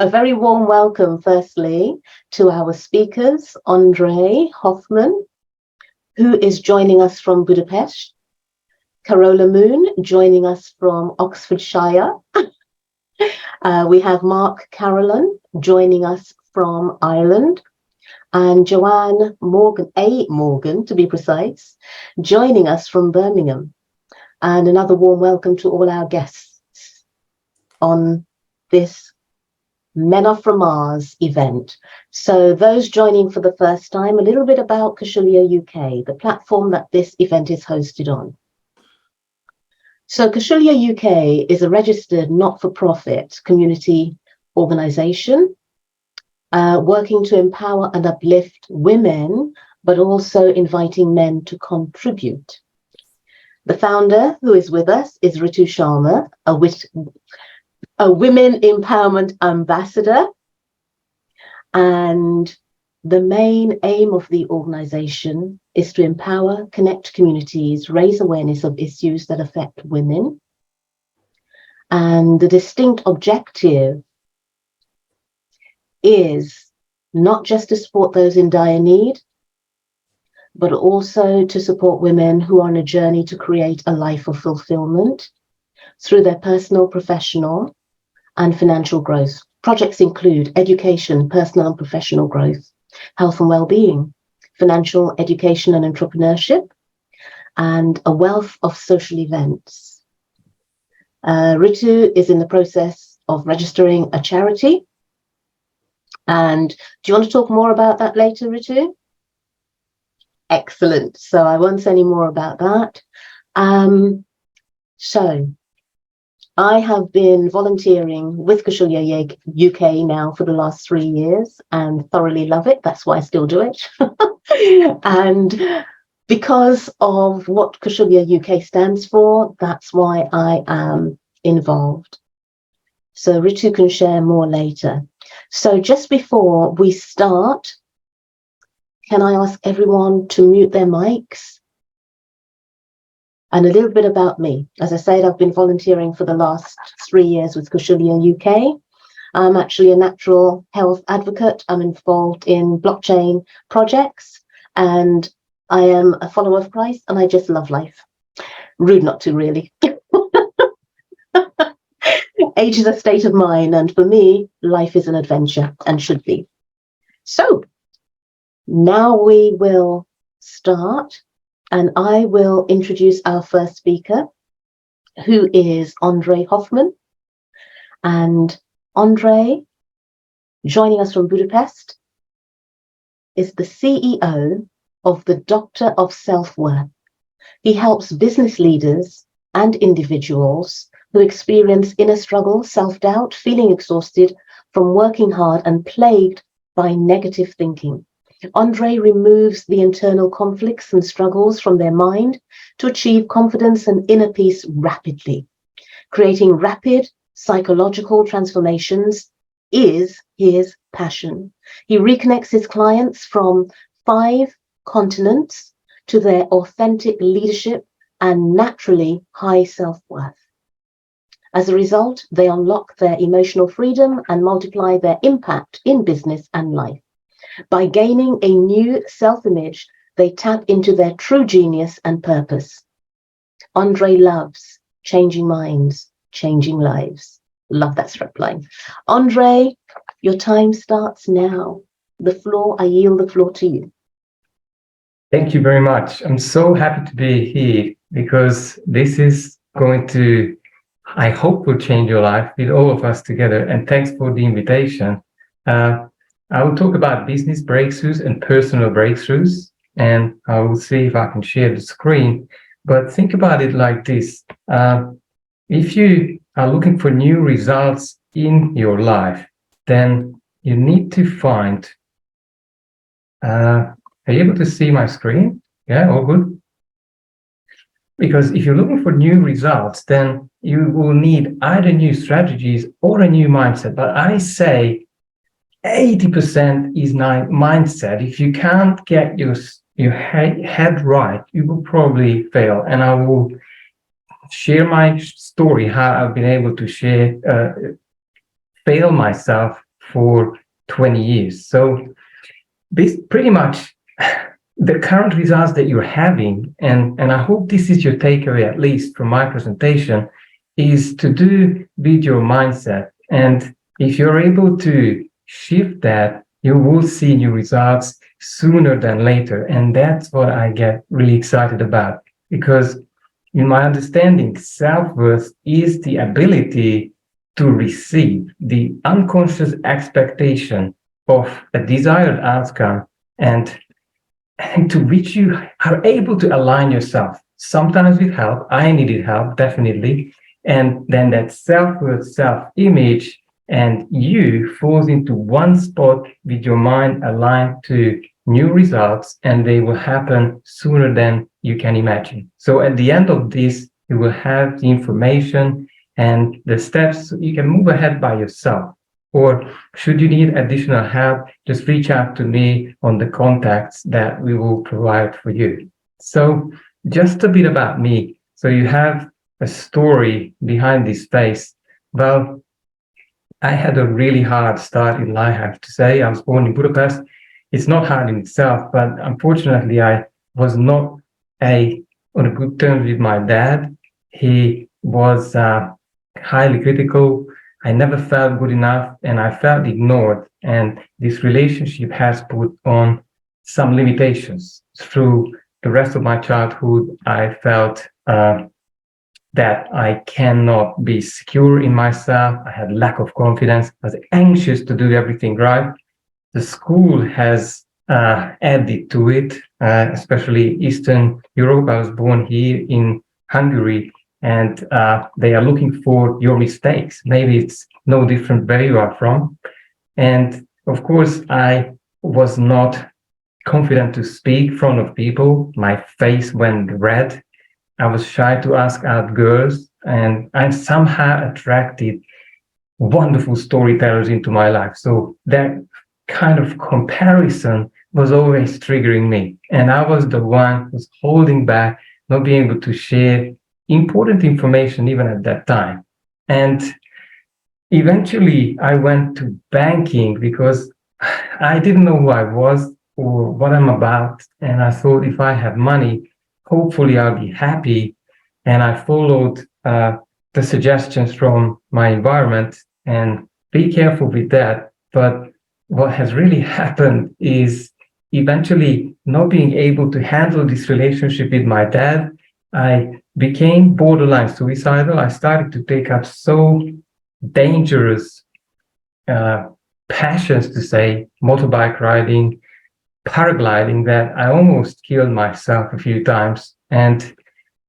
a very warm welcome, firstly, to our speakers, Andre Hoffman, who is joining us from Budapest, Carolan joining us from Oxfordshire. We have Mark Carolan joining us from Ireland, and Joanne Morgan, to be precise, joining us from Birmingham. And another warm welcome to all our guests on this Men Are From Mars event. So those joining for the first time, a little bit about KaushalyaUK, the platform that this event is hosted on. So KaushalyaUK is a registered not-for-profit community organisation working to empower and uplift women, but also inviting men to contribute. The founder who is with us is Ritu Sharma, a women empowerment ambassador. And the main aim of the organisation is to empower, connect communities, raise awareness of issues that affect women. And the distinct objective is not just to support those in dire need, but also to support women who are on a journey to create a life of fulfillment through their personal, professional, and financial growth. Projects include education, personal and professional growth, health and well-being, financial education and entrepreneurship, and a wealth of social events. Ritu is in the process of registering a charity. And do you want to talk more about that later, Ritu? Excellent. So I won't say any more about that. So I have been volunteering with KaushalyaUK now for the last 3 years and thoroughly love it. That's why I still do it. And because of what KaushalyaUK stands for, that's why I am involved. So Ritu can share more later. So just before we start, can I ask everyone to mute their mics? And a little bit about me. As I said, I've been volunteering for the last 3 years with KaushalyaUK. I'm actually a natural health advocate. I'm involved in blockchain projects, and I am a follower of Christ, and I just love life. Rude not to, really. Age is a state of mind, and for me, life is an adventure and should be. So now we will start. And I will introduce our first speaker, who is Andre Hoffman. And Andre, joining us from Budapest, is the CEO of the Doctor of Self-Worth. He helps business leaders and individuals who experience inner struggle, self-doubt, feeling exhausted from working hard and plagued by negative thinking. Andre removes the internal conflicts and struggles from their mind to achieve confidence and inner peace rapidly. Creating rapid psychological transformations is his passion. He reconnects his clients from 5 continents to their authentic leadership and naturally high self-worth. As a result, they unlock their emotional freedom and multiply their impact in business and life. By gaining a new self-image, they tap into their true genius and purpose. Andre loves changing minds, changing lives. Love that strapline. Andre, your time starts now. I yield the floor to you. Thank you very much. I'm so happy to be here because this is going to, I hope, will change your life with all of us together. And thanks for the invitation. I will talk about business breakthroughs and personal breakthroughs, and I will see if I can share the screen. But think about it like this. If you are looking for new results in your life, then you need to find... are you able to see my screen? Yeah, all good? Because if you're looking for new results, then you will need either new strategies or a new mindset. But I say 80% is mindset. If you can't get your head right, you will probably fail. And I will share my story, how I've been able to fail myself for 20 years. So this pretty much the current results that you're having, and I hope this is your takeaway, at least from my presentation, is to do with your mindset. And if you're able to shift that, you will see new results sooner than later. And that's what I get really excited about, because in my understanding, self-worth is the ability to receive the unconscious expectation of a desired outcome, and to which you are able to align yourself, sometimes with help. I needed help, definitely. And then that self-worth, self-image, and you falls into one spot with your mind aligned to new results, and they will happen sooner than you can imagine. So at the end of this, you will have the information and the steps so you can move ahead by yourself. Or should you need additional help, just reach out to me on the contacts that we will provide for you. So just a bit about me. So you have a story behind this face. Well, I had a really hard start in life, I have to say. I was born in Budapest. It's not hard in itself, but unfortunately, I was not on a good terms with my dad. He was highly critical. I never felt good enough, and I felt ignored. And this relationship has put on some limitations. Through the rest of my childhood, I felt that I cannot be secure in myself. I had lack of confidence. I was anxious to do everything right. The school has added to it, especially Eastern Europe. I was born here in Hungary, and they are looking for your mistakes. Maybe it's no different where you are from. And of course, I was not confident to speak in front of people. My face went red. I was shy to ask out girls, and I somehow attracted wonderful storytellers into my life. So that kind of comparison was always triggering me. And I was the one who was holding back, not being able to share important information even at that time. And eventually I went to banking because I didn't know who I was or what I'm about. And I thought if I have money, hopefully I'll be happy. And I followed the suggestions from my environment, and be careful with that. But what has really happened is eventually not being able to handle this relationship with my dad, I became borderline suicidal. I started to take up so dangerous passions, to say, motorbike riding, paragliding, that I almost killed myself a few times. And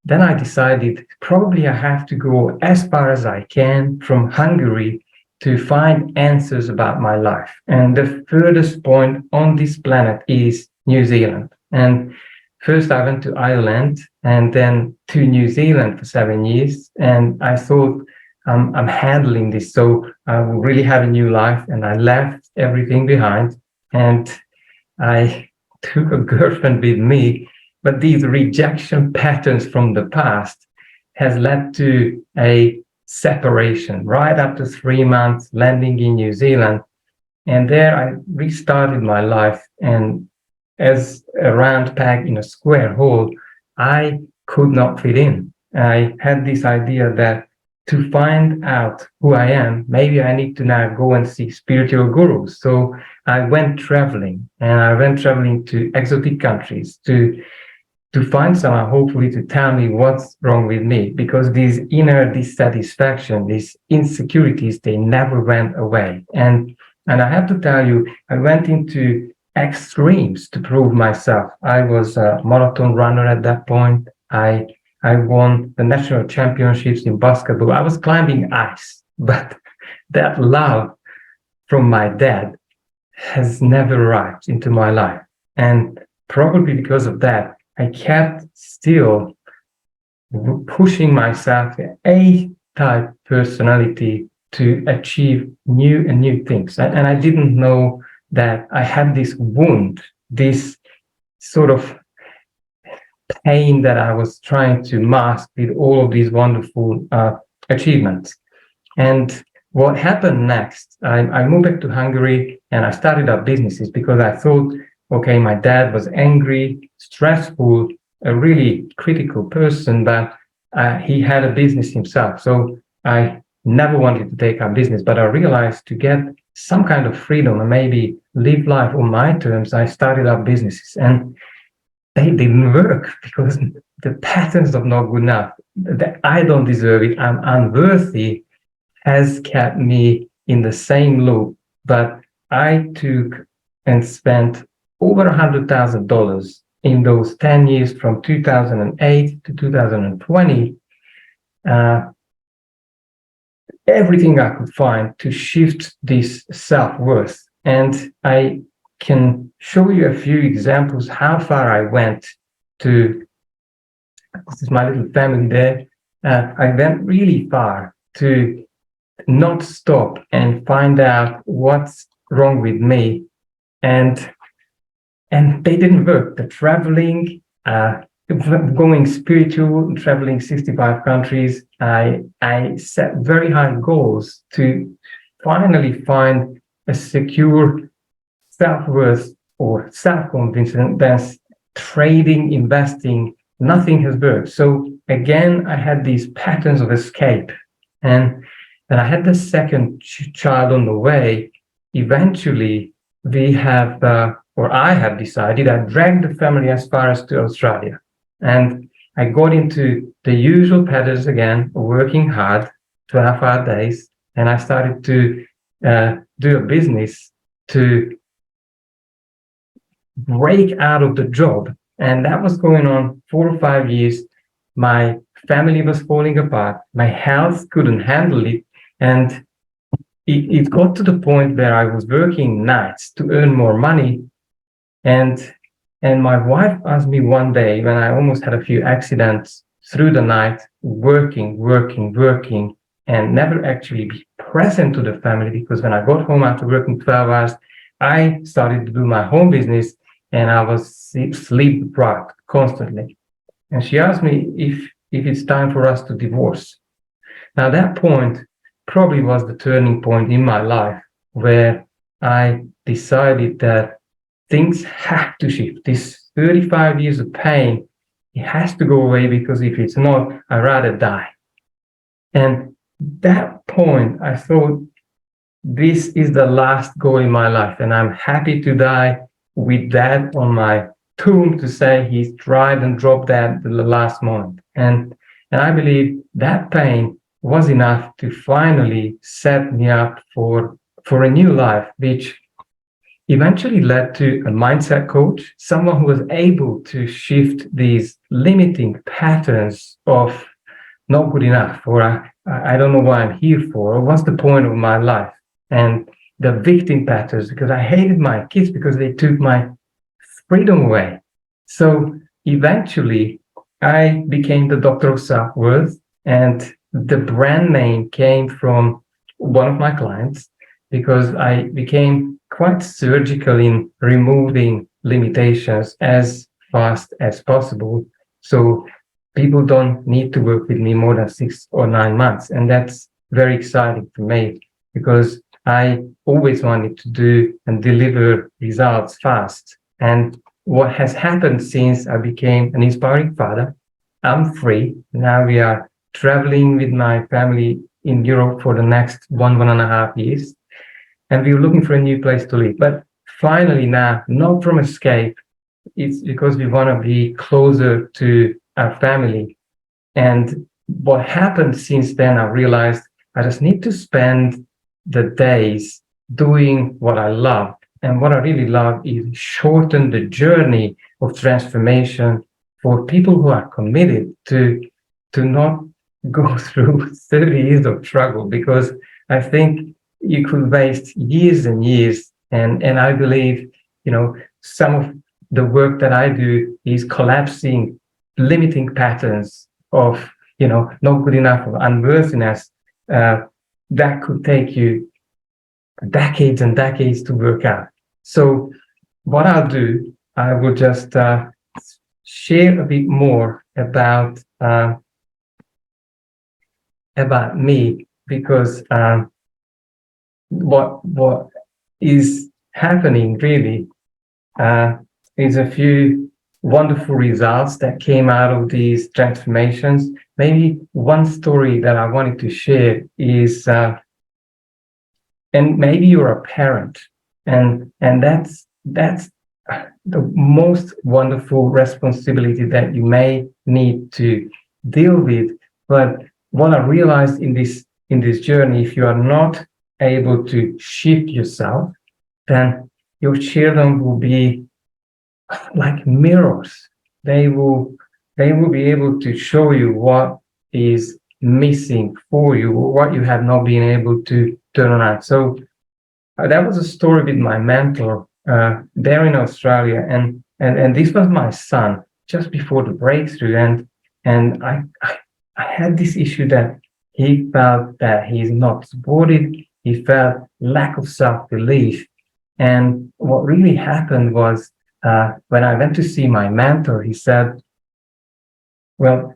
then I decided probably I have to go as far as I can from Hungary to find answers about my life. And the furthest point on this planet is New Zealand. And first I went to Ireland and then to New Zealand for 7 years. And I thought, I'm handling this, so I will really have a new life. And I left everything behind, and I took a girlfriend with me. But these rejection patterns from the past has led to a separation right after 3 months landing in New Zealand. And there I restarted my life. And as a round peg in a square hole, I could not fit in. I had this idea that to find out who I am, maybe I need to now go and see spiritual gurus. So I went traveling, and I went traveling to exotic countries to find someone, hopefully, to tell me what's wrong with me, because these inner dissatisfaction, these insecurities, they never went away. And I have to tell you, I went into extremes to prove myself. I was a marathon runner at that point. I won the national championships in basketball. I was climbing ice, but that love from my dad has never arrived into my life. And probably because of that, I kept still pushing myself, A-type personality, to achieve new and new things. And I didn't know that I had this wound, this sort of pain that I was trying to mask with all of these wonderful achievements. And what happened next, I moved back to Hungary and I started up businesses because I thought, okay, my dad was angry, stressful, a really critical person, but he had a business himself. So I never wanted to take up business, but I realized to get some kind of freedom and maybe live life on my terms, I started up businesses, and they didn't work because the patterns of not good enough, that I don't deserve it, I'm unworthy, has kept me in the same loop. But I took and spent over $100,000 in those 10 years from 2008 to 2020, everything I could find to shift this self-worth. And I can show you a few examples how far I went to, this is my little family there, I went really far to not stop and find out what's wrong with me. And they didn't work. The traveling, going spiritual, traveling 65 countries, I set very high goals to finally find a secure self-worth or self-confidence. That's trading, investing, nothing has worked. So again, I had these patterns of escape. And I had the second child on the way. Eventually, we have, or I have decided, I dragged the family as far as to Australia. And I got into the usual patterns again, working hard, 12-hour days. And I started to do a business to break out of the job. And that was going on 4 or 5 years. My family was falling apart. My health couldn't handle it. And it got to the point where I was working nights to earn more money. And my wife asked me one day, when I almost had a few accidents through the night, working, and never actually be present to the family, because when I got home after working 12 hours, I started to do my home business and I was sleep deprived constantly. And she asked me if it's time for us to divorce. Now, that point probably was the turning point in my life where I decided that things have to shift. This 35 years of pain, it has to go away, because if it's not, I'd rather die. And that point, I thought, this is the last goal in my life, and I'm happy to die with that on my tomb to say he's tried and dropped that at the last moment. And I believe that pain was enough to finally set me up for a new life, which eventually led to a mindset coach, someone who was able to shift these limiting patterns of not good enough, or I don't know what I'm here for, or what's the point of my life, and the victim patterns, because I hated my kids because they took my freedom away. So eventually I became the doctor of self-worth, and the brand name came from one of my clients, because I became quite surgical in removing limitations as fast as possible. So people don't need to work with me more than 6 or 9 months. And that's very exciting for me, because I always wanted to do and deliver results fast. And what has happened since I became an inspiring father, I'm free. Now we are traveling with my family in Europe for the next 1.5 years. And we were looking for a new place to live. But finally now, not from escape, it's because we want to be closer to our family. And what happened since then, I realized I just need to spend the days doing what I love. And what I really love is shorten the journey of transformation for people who are committed to not go through 30 years of struggle, because I think you could waste years and years. And I believe, some of the work that I do is collapsing limiting patterns of, not good enough, or unworthiness, that could take you decades and decades to work out. So what I'll do, I will just share a bit more about me, because what is happening really is a few wonderful results that came out of these transformations. Maybe one story that I wanted to share is, and maybe you're a parent, and that's the most wonderful responsibility that you may need to deal with. But what I realized in this journey, if you are not able to shift yourself, then your children will be like mirrors. They will be able to show you what is missing for you, what you have not been able to turn around. So that was a story with my mentor there in Australia, and this was my son just before the breakthrough, and I had this issue that he felt that he's not supported. He felt lack of self-belief, and what really happened was when I went to see my mentor, he said, "Well,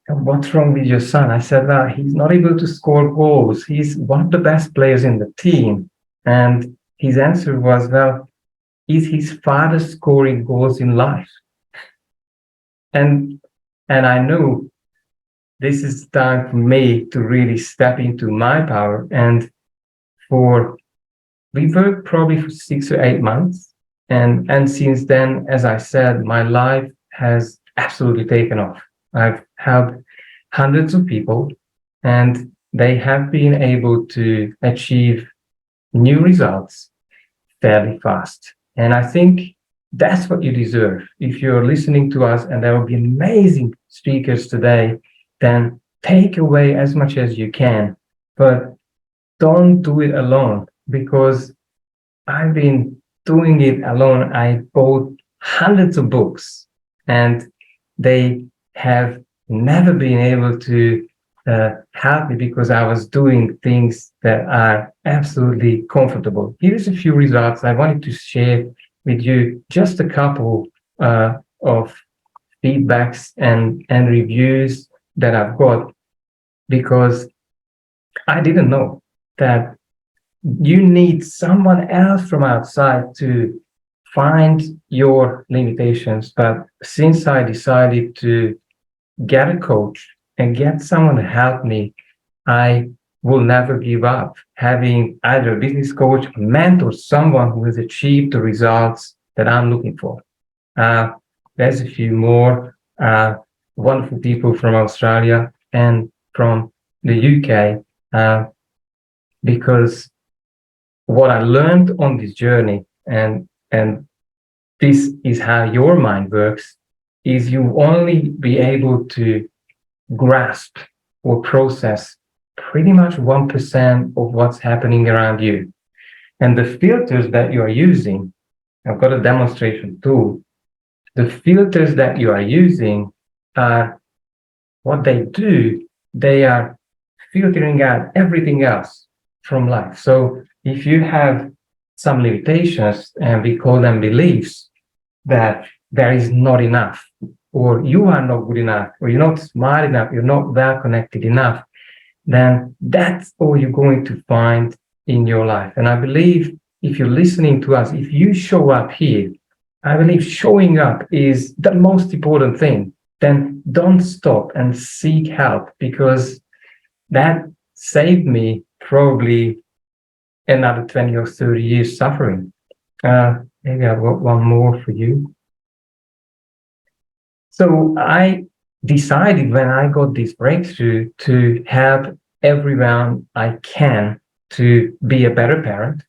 what's wrong with your son?" I said, "Well, he's not able to score goals. He's one of the best players in the team." And his answer was, "Well, is his father scoring goals in life?" And I knew this is time for me to really step into my power. And we worked probably for 6 or 8 months. And since then, as I said, my life has absolutely taken off. I've helped hundreds of people, and they have been able to achieve new results fairly fast. And I think that's what you deserve. If you're listening to us, and there will be amazing speakers today, then take away as much as you can, but don't do it alone, because I've been doing it alone. I bought hundreds of books, and they have never been able to help me, because I was doing things that are absolutely comfortable. Here's a few results I wanted to share with you, just a couple of feedbacks and reviews that I've got, because I didn't know that you need someone else from outside to find your limitations. But since I decided to get a coach and get someone to help me, I will never give up having either a business coach, a mentor, someone who has achieved the results that I'm looking for. There's a few more wonderful people from Australia and from the UK, because what I learned on this journey, and this is how your mind works, is you only be able to grasp or process pretty much 1% of what's happening around you. And the filters that you are using, I've got a demonstration tool. The filters that you are using are what they do. They are filtering out everything else from life. So if you have some limitations, and we call them beliefs, that there is not enough, or you are not good enough, or you're not smart enough, you're not well connected enough, then that's all you're going to find in your life. And I believe if you're listening to us, if you show up here, I believe showing up is the most important thing. Then don't stop and seek help, because that saved me probably another 20 or 30 years suffering. Maybe I've got one more for you. So I decided, when I got this breakthrough, to help everyone I can to be a better parent,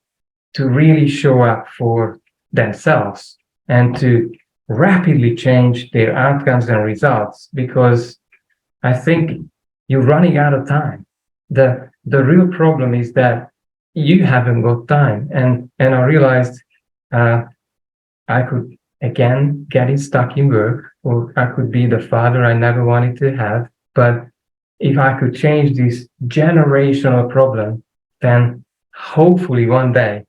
to really show up for themselves, and to rapidly change their outcomes and results, because I think you're running out of time. The real problem is that you haven't got time. And I realized I could again get stuck in work, or I could be the father I never wanted to have. But if I could change this generational problem, then hopefully one day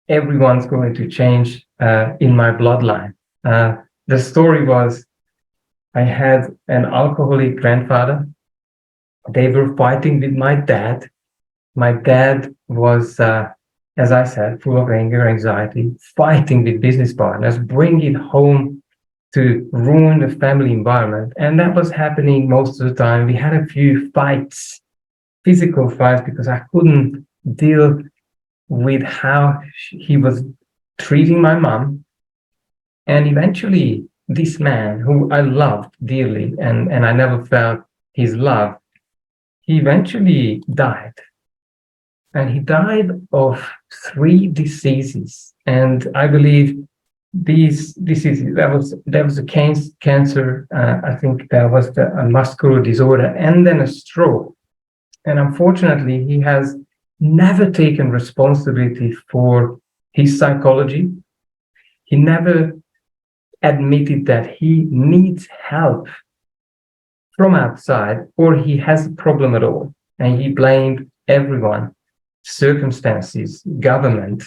everyone's going to change in my bloodline. The story was, I had an alcoholic grandfather. They were fighting with my dad, My dad was, as I said, full of anger, anxiety, fighting with business partners, bringing it home to ruin the family environment. And that was happening most of the time. We had a few fights, physical fights, because I couldn't deal with how he was treating my mom. And eventually, this man, who I loved dearly, and I never felt his love, he eventually died. And he died of 3 diseases. And I believe these diseases, there was a cancer, I think there was a muscular disorder, and then a stroke. And unfortunately, he has never taken responsibility for his psychology. He never admitted that he needs help from outside or he has a problem at all. And he blamed everyone, circumstances, government.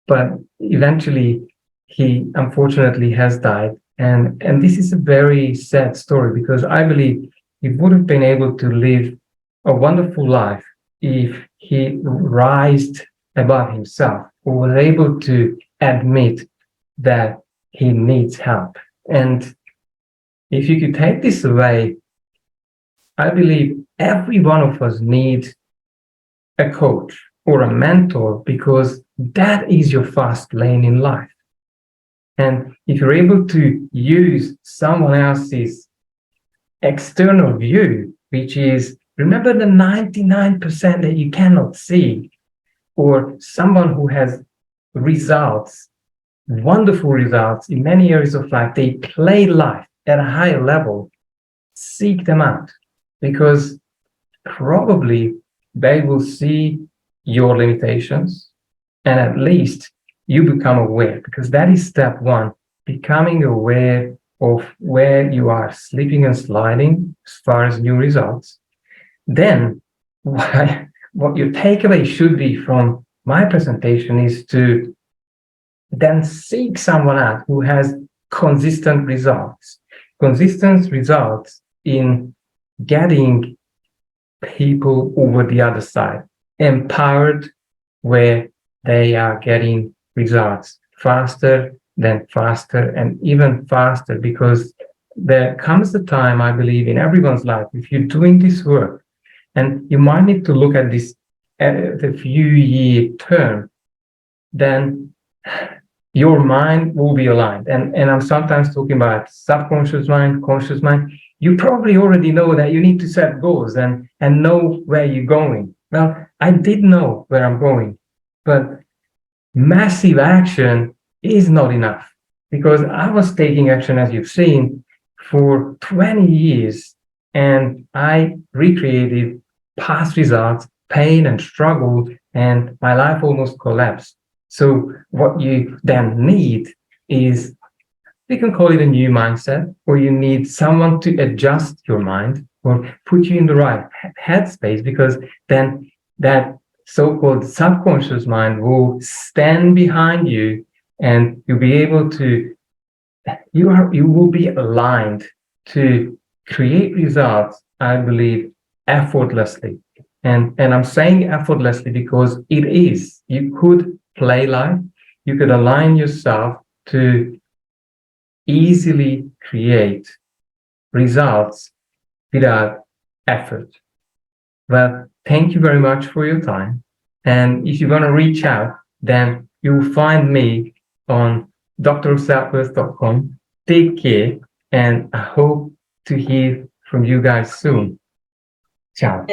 But eventually, he unfortunately has died. And this is a very sad story because I believe he would have been able to live a wonderful life if he rised above himself or was able to admit that he needs help. And if you could take this away, I believe every one of us needs a coach or a mentor because that is your fast lane in life. And if you're able to use someone else's external view, which is remember the 99% that you cannot see, or someone who has results, wonderful results in many areas of life, they play life at a higher level, seek them out because probably they will see your limitations and at least you become aware, because that is step one, becoming aware of where you are slipping and sliding as far as new results. Then what your takeaway should be from my presentation is to then seek someone out who has consistent results in getting people over the other side, empowered where they are getting results faster and even faster, because there comes a time, I believe, in everyone's life, if you're doing this work, and you might need to look at this at a few year term, then your mind will be aligned. And I'm sometimes talking about subconscious mind, conscious mind. You probably already know that you need to set goals and know where you're going. Well, I did know where I'm going, but massive action is not enough because I was taking action, as you've seen, for 20 years and I recreated past results, pain and struggle, and my life almost collapsed. So what you then need is, we can call it a new mindset, or you need someone to adjust your mind or put you in the right headspace, because then that so-called subconscious mind will stand behind you and you'll be able to, you will be aligned to create results, I believe, effortlessly. And I'm saying effortlessly because it is. You could play life, you could align yourself to easily create results without effort. Well, thank you very much for your time. And if you want to reach out, then you'll find me on drselfworth.com. Take care, and I hope to hear from you guys soon. Ciao.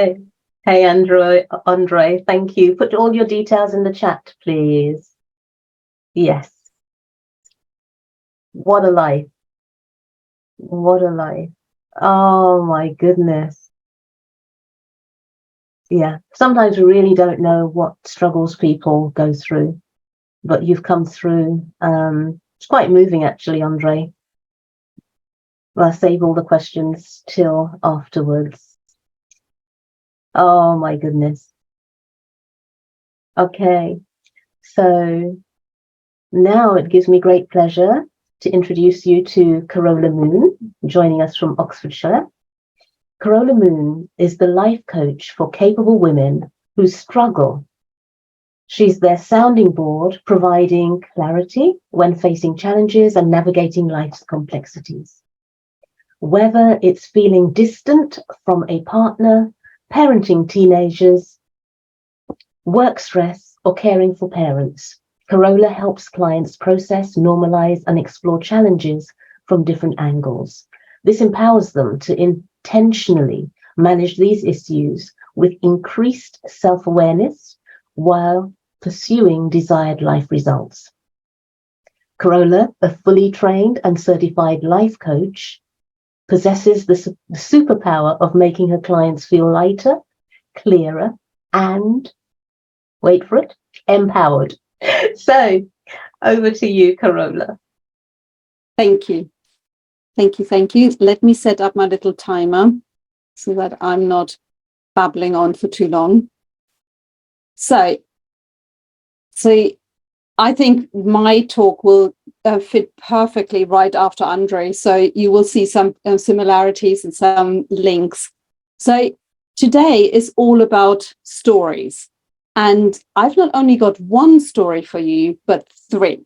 Hey, Andre, thank you. Put all your details in the chat, please. Yes. What a life. What a life. Oh my goodness. Yeah. Sometimes we really don't know what struggles people go through, but you've come through. It's quite moving, actually, Andre. Well, I'll save all the questions till afterwards. Oh my goodness. Okay. So now it gives me great pleasure to introduce you to Carolan Moon, joining us from Oxfordshire. Carolan Moon is the life coach for capable women who struggle. She's their sounding board, providing clarity when facing challenges and navigating life's complexities. Whether it's feeling distant from a partner, parenting teenagers, work stress, or caring for parents, Carola helps clients process, normalize, and explore challenges from different angles. This empowers them to intentionally manage these issues with increased self-awareness while pursuing desired life results. Carola, a fully trained and certified life coach, possesses the superpower of making her clients feel lighter, clearer, and, wait for it, empowered. So, over to you, Carola. Thank you. Thank you. Thank you. Let me set up my little timer so that I'm not babbling on for too long. So I think my talk will fit perfectly right after Andre. So you will see some similarities and some links. So today is all about stories. And I've not only got one story for you, but three.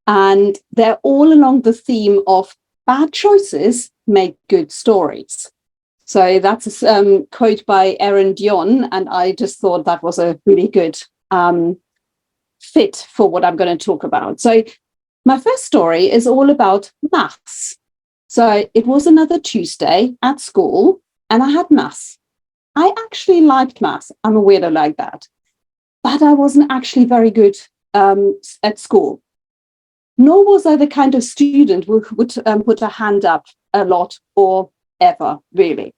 And they're all along the theme of bad choices make good stories. So that's a quote by Erin Dion, and I just thought that was a really good fit for what I'm going to talk about. So my first story is all about maths. So it was another Tuesday at school, and I had maths. I actually liked maths. I'm a weirdo like that. But I wasn't actually very good at school. Nor was I the kind of student who would put a hand up a lot or ever, really.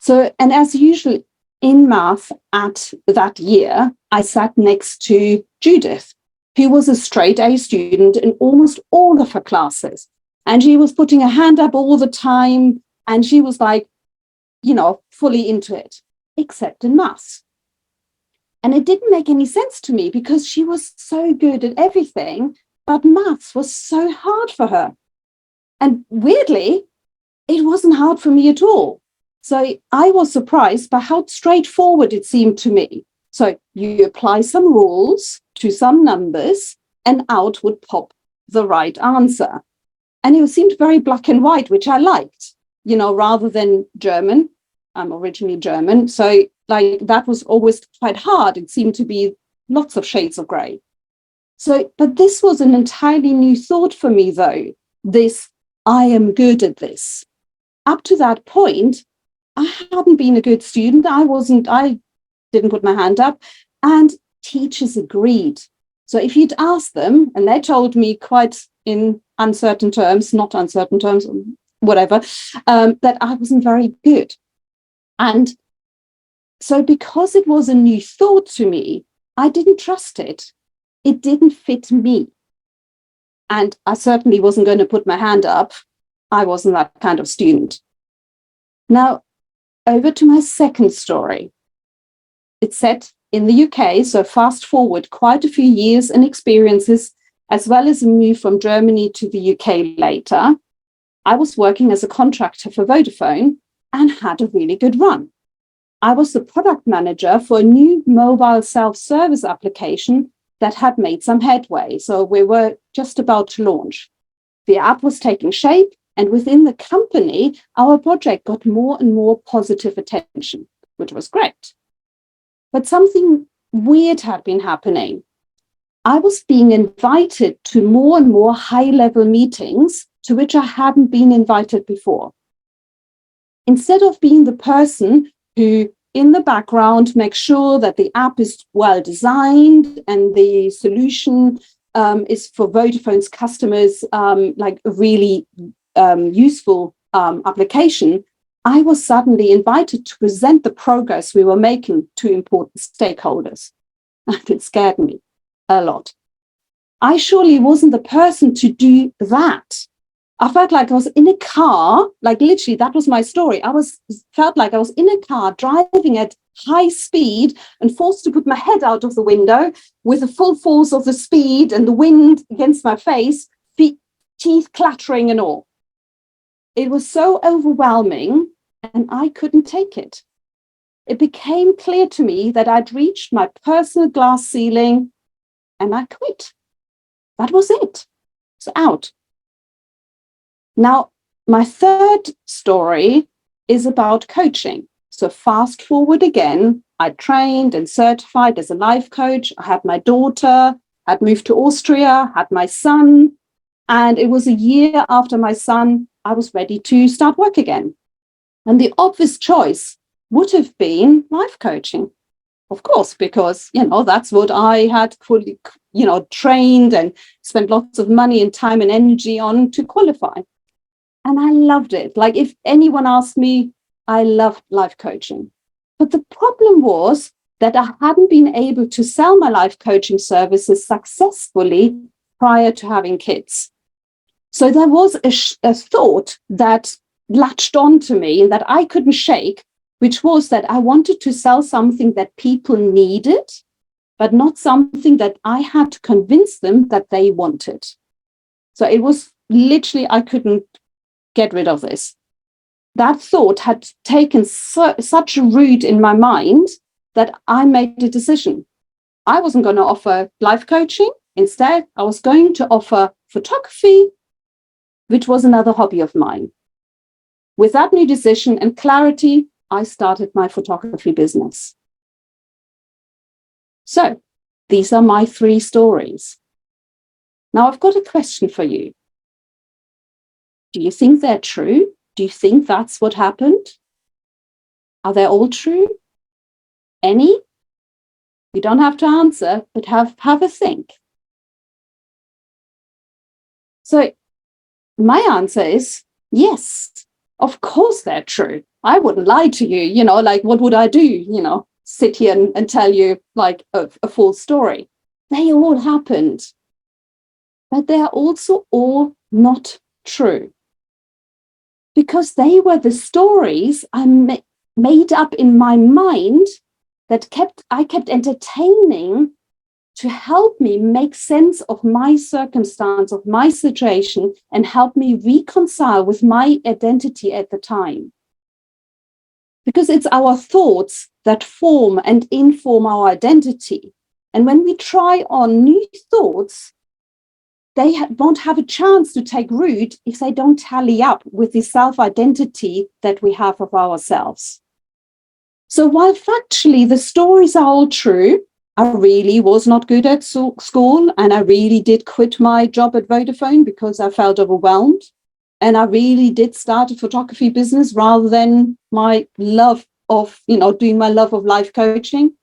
So, and as usual in math at that year, I sat next to Judith, who was a straight A student in almost all of her classes. And she was putting her hand up all the time. And she was like, fully into it, except in maths. And it didn't make any sense to me because she was so good at everything, but maths was so hard for her. And weirdly, it wasn't hard for me at all. So I was surprised by how straightforward it seemed to me. So you apply some rules to some numbers and out would pop the right answer. And it seemed very black and white, which I liked, rather than German. I'm originally German. So that was always quite hard. It seemed to be lots of shades of gray. So, but this was an entirely new thought for me, though. This, I am good at this. Up to that point, I hadn't been a good student. I didn't put my hand up, and teachers agreed. So if you'd asked them, and they told me quite in uncertain terms, not uncertain terms, whatever, that I wasn't very good. And so because it was a new thought to me, I didn't trust it. It didn't fit me. And I certainly wasn't going to put my hand up. I wasn't that kind of student. Now, over to my second story. It's set in the UK, so fast forward quite a few years and experiences, as well as a move from Germany to the UK later. I was working as a contractor for Vodafone and had a really good run. I was the product manager for a new mobile self-service application that had made some headway. So we were just about to launch. The app was taking shape, and within the company, our project got more and more positive attention, which was great. But something weird had been happening. I was being invited to more and more high-level meetings to which I hadn't been invited before. Instead of being the person who, in the background, makes sure that the app is well designed and the solution is for Vodafone's customers, like a really useful application, I was suddenly invited to present the progress we were making to important stakeholders. And it scared me a lot. I surely wasn't the person to do that. I felt like I was in a car, like literally that was my story. Felt like I was in a car driving at high speed and forced to put my head out of the window with the full force of the speed and the wind against my face, teeth clattering and all. It was so overwhelming and I couldn't take it. it became clear to me that I'd reached my personal glass ceiling and I quit. That was it. It's out. Now, my third story is about coaching. So fast forward again, I trained and certified as a life coach. I had my daughter, I'd moved to Austria, had my son, and it was a year after my son, I was ready to start work again. And the obvious choice would have been life coaching, of course, because, that's what I had fully, trained and spent lots of money and time and energy on to qualify. And I loved it. Like, if anyone asked me, I loved life coaching. But the problem was that I hadn't been able to sell my life coaching services successfully prior to having kids. So there was a thought that latched onto me that I couldn't shake, which was that I wanted to sell something that people needed, but not something that I had to convince them that they wanted. So it was literally, I couldn't get rid of this. That thought had taken such a root in my mind that I made a decision. I wasn't going to offer life coaching. Instead, I was going to offer photography, which was another hobby of mine. With that new decision and clarity, I started my photography business. So these are my 3 stories. Now I've got a question for you. Do you think they're true? Do you think that's what happened? Are they all true? Any? You don't have to answer, but have a think. So my answer is yes, of course they're true. I wouldn't lie to you, what would I do? Sit here and tell you like a full story. They all happened, but they're also all not true. Because they were the stories I made up in my mind that I kept entertaining to help me make sense of my circumstance, of my situation, and help me reconcile with my identity at the time. Because it's our thoughts that form and inform our identity. And when we try on new thoughts, they won't have a chance to take root if they don't tally up with the self-identity that we have of ourselves. So while factually the stories are all true, I really was not good at school, and I really did quit my job at Vodafone because I felt overwhelmed. And I really did start a photography business rather than my love of, doing my love of life coaching.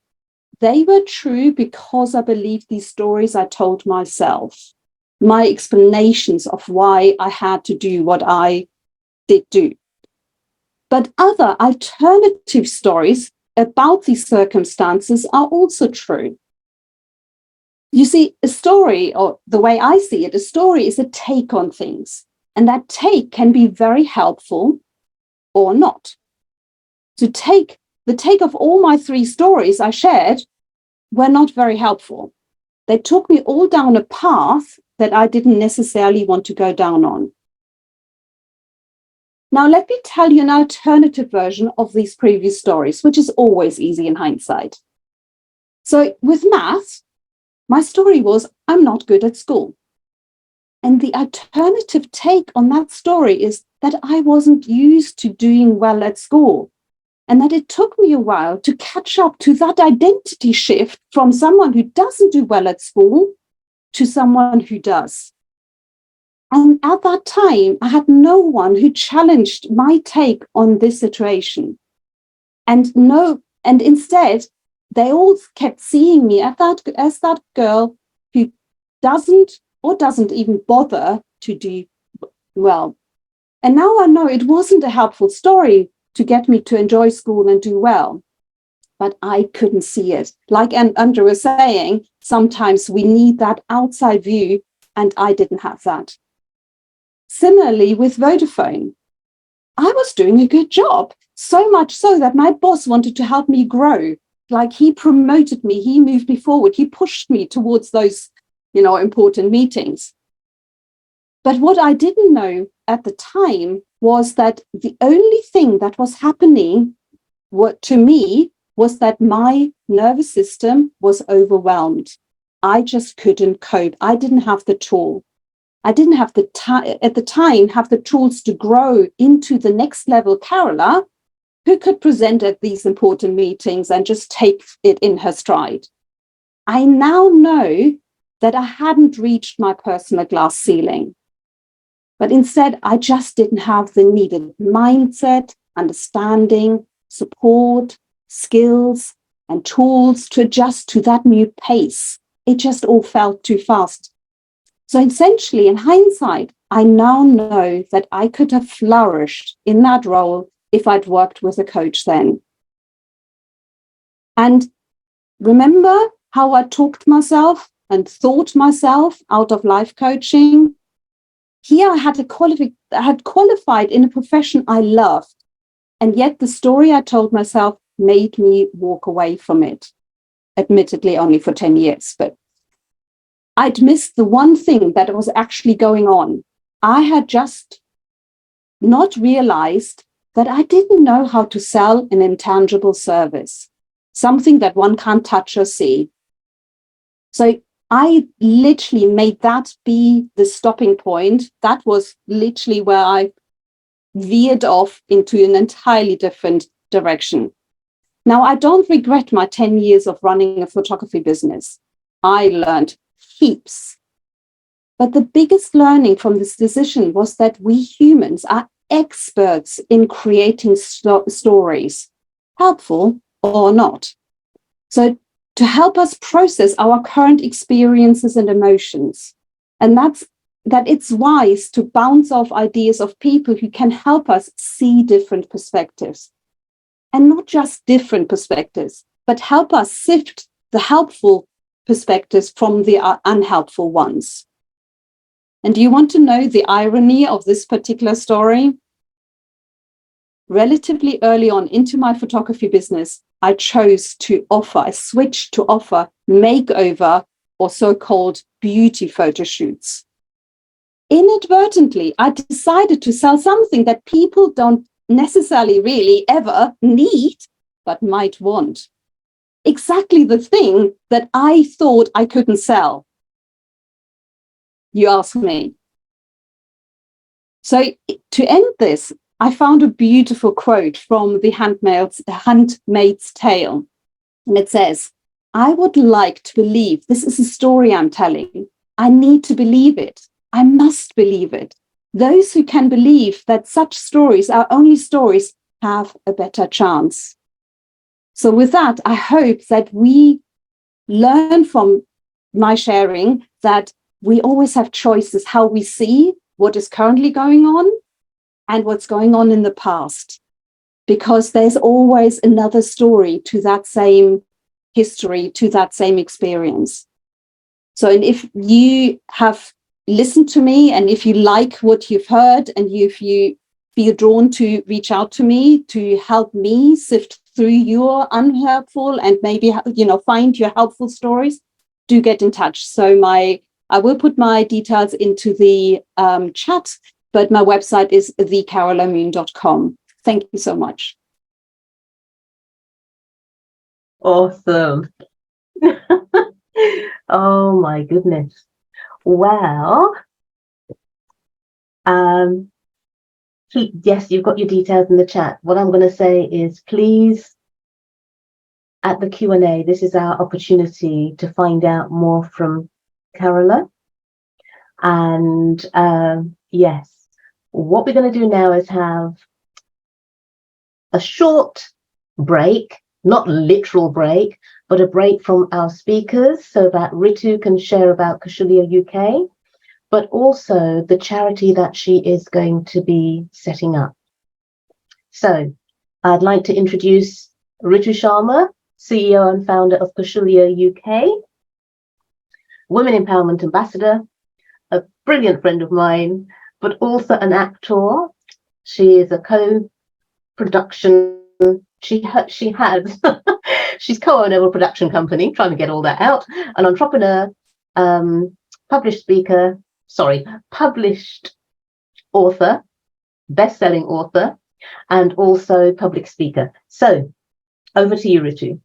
They were true because I believed these stories I told myself, my explanations of why I had to do what I did do. But other alternative stories about these circumstances are also true. You see, a story, or the way I see it, a story is a take on things. And that take can be very helpful or not. The take of all my 3 stories I shared were not very helpful. They took me all down a path that I didn't necessarily want to go down on. Now, let me tell you an alternative version of these previous stories, which is always easy in hindsight. So with maths, my story was, I'm not good at school. And the alternative take on that story is that I wasn't used to doing well at school, and that it took me a while to catch up to that identity shift from someone who doesn't do well at school to someone who does. And at that time, I had no one who challenged my take on this situation. And instead, they all kept seeing me as that girl who doesn't even bother to do well. And now I know it wasn't a helpful story to get me to enjoy school and do well. But I couldn't see it. Like Andrew was saying, sometimes we need that outside view, and I didn't have that. Similarly with Vodafone, I was doing a good job, so much so that my boss wanted to help me grow. Like, he promoted me, he moved me forward, he pushed me towards those, important meetings. But what I didn't know at the time was that the only thing that was happening to me was that my nervous system was overwhelmed. I just couldn't cope. I didn't have the tool. I didn't have the time at the time have the tools to grow into the next level Carola, who could present at these important meetings and just take it in her stride. I now know that I hadn't reached my personal glass ceiling, but instead I just didn't have the needed mindset, understanding, support, skills, and tools to adjust to that new pace. It just all felt too fast. So essentially, in hindsight, I now know that I could have flourished in that role if I'd worked with a coach then. And remember how I talked myself and thought myself out of life coaching? Here I had qualified in a profession I loved, and yet the story I told myself made me walk away from it. Admittedly, only for 10 years, but I'd missed the one thing that was actually going on. I had just not realized that I didn't know how to sell an intangible service, something that one can't touch or see. So I literally made that be the stopping point. That was literally where I veered off into an entirely different direction. Now, I don't regret my 10 years of running a photography business. I learned heaps. But the biggest learning from this decision was that we humans are experts in creating stories, helpful or not. So to help us process our current experiences and emotions. And that it's wise to bounce off ideas of people who can help us see different perspectives. And not just different perspectives, but help us sift the helpful perspectives from the unhelpful ones. And do you want to know the irony of this particular story? Relatively early on into my photography business, I switched to offer makeover or so-called beauty photo shoots. Inadvertently, I decided to sell something that people don't necessarily really ever need, but might want. Exactly the thing that I thought I couldn't sell. You ask me. So to end this, I found a beautiful quote from the Handmaid's Tale. And it says, I would like to believe this is a story I'm telling. I need to believe it. I must believe it. Those who can believe that such stories are only stories have a better chance. So with that, I hope that we learn from my sharing that we always have choices how we see what is currently going on and what's going on in the past, because there's always another story to that same history, to that same experience. So, and if you have listened to me and if you like what you've heard and if you feel drawn to reach out to me to help me sift through your unhelpful and maybe, find your helpful stories, do get in touch. So I will put my details into the chat, but my website is thecarolamoon.com. Thank you so much. Awesome. Oh my goodness. Well, yes, you've got your details in the chat. What I'm going to say is, please, at the Q&A, this is our opportunity to find out more from Carola. And yes, what we're going to do now is have a short break, not literal break, but a break from our speakers so that Ritu can share about KaushalyaUK, but also the charity that she is going to be setting up. So I'd like to introduce Ritu Sharma, CEO and founder of KaushalyaUK, Women Empowerment Ambassador, a brilliant friend of mine, but also an actor. She is a co-production. She's co-owner of a production company, trying to get all that out, an entrepreneur, published author, best-selling author, and also public speaker. So Over to you, Ritu.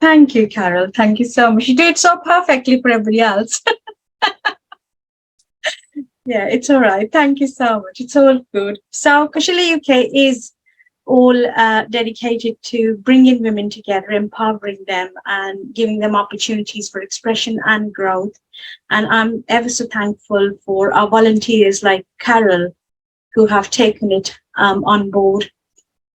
Thank you, Carol. Thank you so much. You do it so perfectly for everybody else. Yeah, it's all right. Thank you so much. It's all good. So KaushalyaUK is all dedicated to bringing women together, empowering them and giving them opportunities for expression and growth. And I'm ever so thankful for our volunteers like Carol, who have taken it on board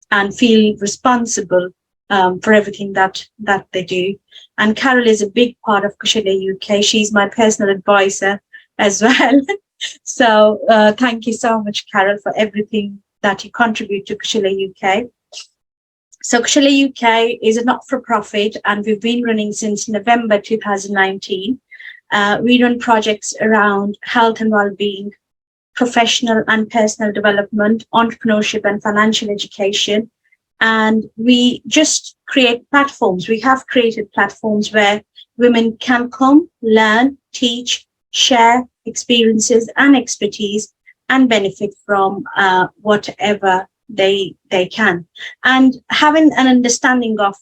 and feel responsible for everything that they do. And Carol is a big part of KaushalyaUK. She's my personal advisor as well. So thank you so much, Carol, for everything that you contribute to KaushalyaUK. So KaushalyaUK is a not-for-profit, and we've been running since November 2019. We run projects around health and well-being, professional and personal development, entrepreneurship and financial education. And we just create platforms. We have created platforms where women can come, learn, teach, share experiences and expertise and benefit from whatever they can. And having an understanding of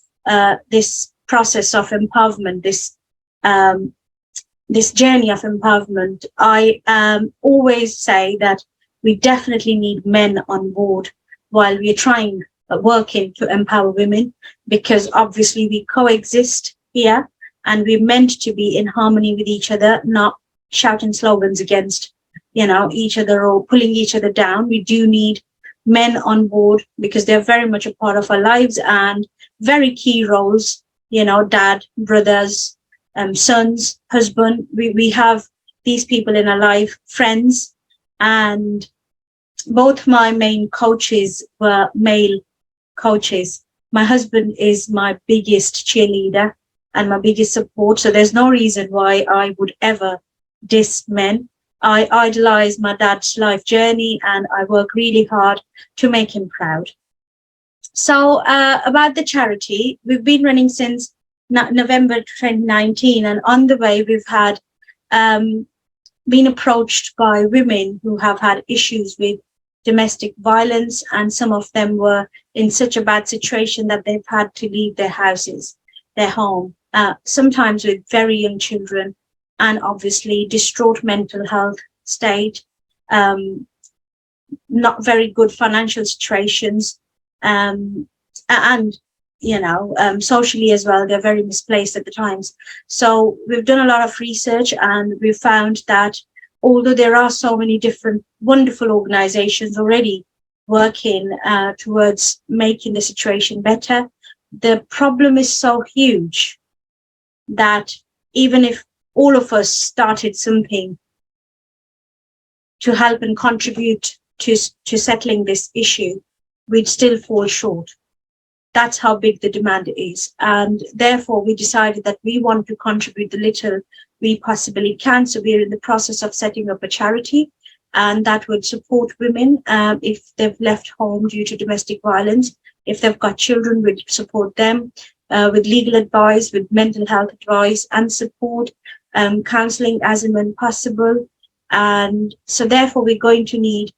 this process of empowerment, this journey of empowerment, I always say that we definitely need men on board while we're working to empower women, because obviously we coexist here and we're meant to be in harmony with each other, not shouting slogans against each other or pulling each other down. We do need men on board because they're very much a part of our lives and very key roles, dad, brothers, sons, husband. We have these people in our life, friends. And both my main coaches were male coaches. My husband is my biggest cheerleader and my biggest support. So there's no reason why I would ever diss men. I idolize my dad's life journey and I work really hard to make him proud. So about the charity, we've been running since November 2019, and on the way we've had been approached by women who have had issues with domestic violence, and some of them were in such a bad situation that they've had to leave their houses, their home, sometimes with very young children, and obviously distraught mental health state, not very good financial situations, and socially as well, they're very misplaced at the times. So we've done a lot of research and we've found that although there are so many different wonderful organizations already working towards making the situation better, the problem is so huge that even if all of us started something to help and contribute to settling this issue, we'd still fall short. That's how big the demand is. And therefore, we decided that we want to contribute the little we possibly can. So we're in the process of setting up a charity, and that would support women if they've left home due to domestic violence. If they've got children, we'd support them with legal advice, with mental health advice and support, counseling as and when possible. And so therefore, we're going to need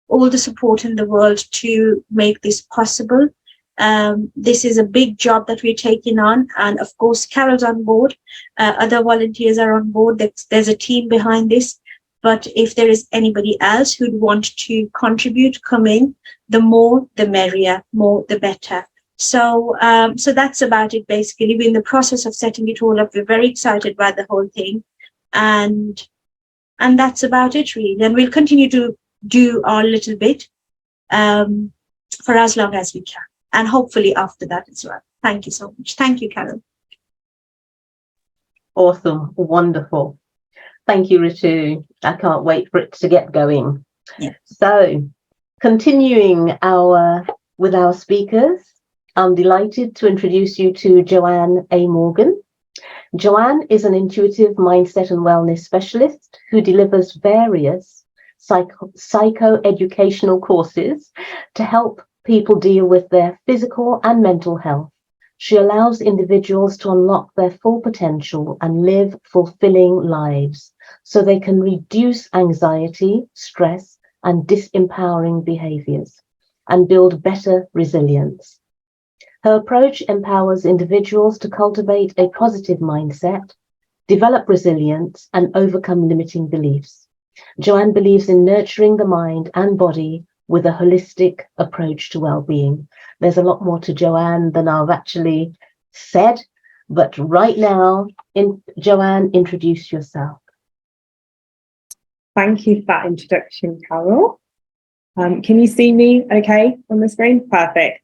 all the support in the world to make this possible. This is a big job that we're taking on, and of course Carol's on board, other volunteers are on board. There's a team behind this, but if there is anybody else who'd want to contribute, come in, the more the merrier, more the better. So that's about it. Basically, we're in the process of setting it all up. We're very excited about the whole thing, and that's about it really. And we'll continue to do our little bit for as long as we can. And hopefully after that as well. Thank you so much. Thank you, Carol. Awesome. Wonderful. Thank you, Ritu. I can't wait for it to get going. Yeah. So, continuing with our speakers, I'm delighted to introduce you to Joanne A. Morgan. Joanne is an intuitive mindset and wellness specialist who delivers various psycho-educational courses to help people deal with their physical and mental health. She allows individuals to unlock their full potential and live fulfilling lives so they can reduce anxiety, stress, and disempowering behaviors and build better resilience. Her approach empowers individuals to cultivate a positive mindset, develop resilience, and overcome limiting beliefs. Joanne believes in nurturing the mind and body with a holistic approach to well-being. There's a lot more to Joanne than I've actually said, but right now, Joanne, introduce yourself. Thank you for that introduction, Carol. Can you see me okay on the screen? Perfect.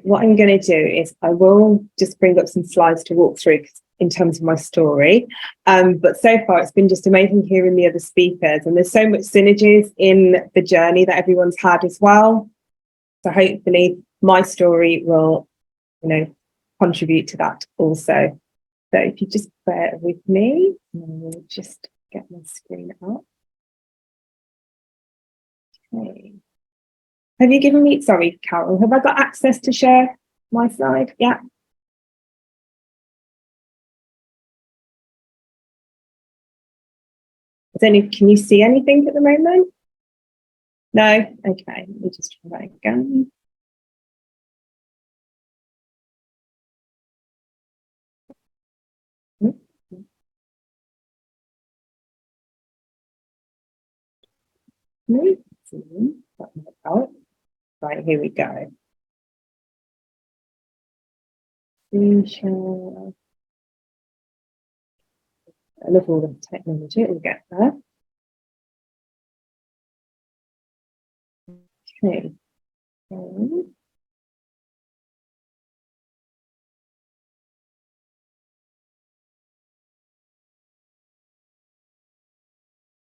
What I'm going to do is I will just bring up some slides to walk through in terms of my story. But so far, it's been just amazing hearing the other speakers, and there's so much synergies in the journey that everyone's had as well. So hopefully my story will, contribute to that also. So if you just bear with me, we'll just get my screen up. Okay. Have you given me, sorry, Carol, have I got access to share my slide? Yeah. Can you see anything at the moment? No? Okay, let me just try that again. Right, here we go. I love all the technology, we'll get there. Okay.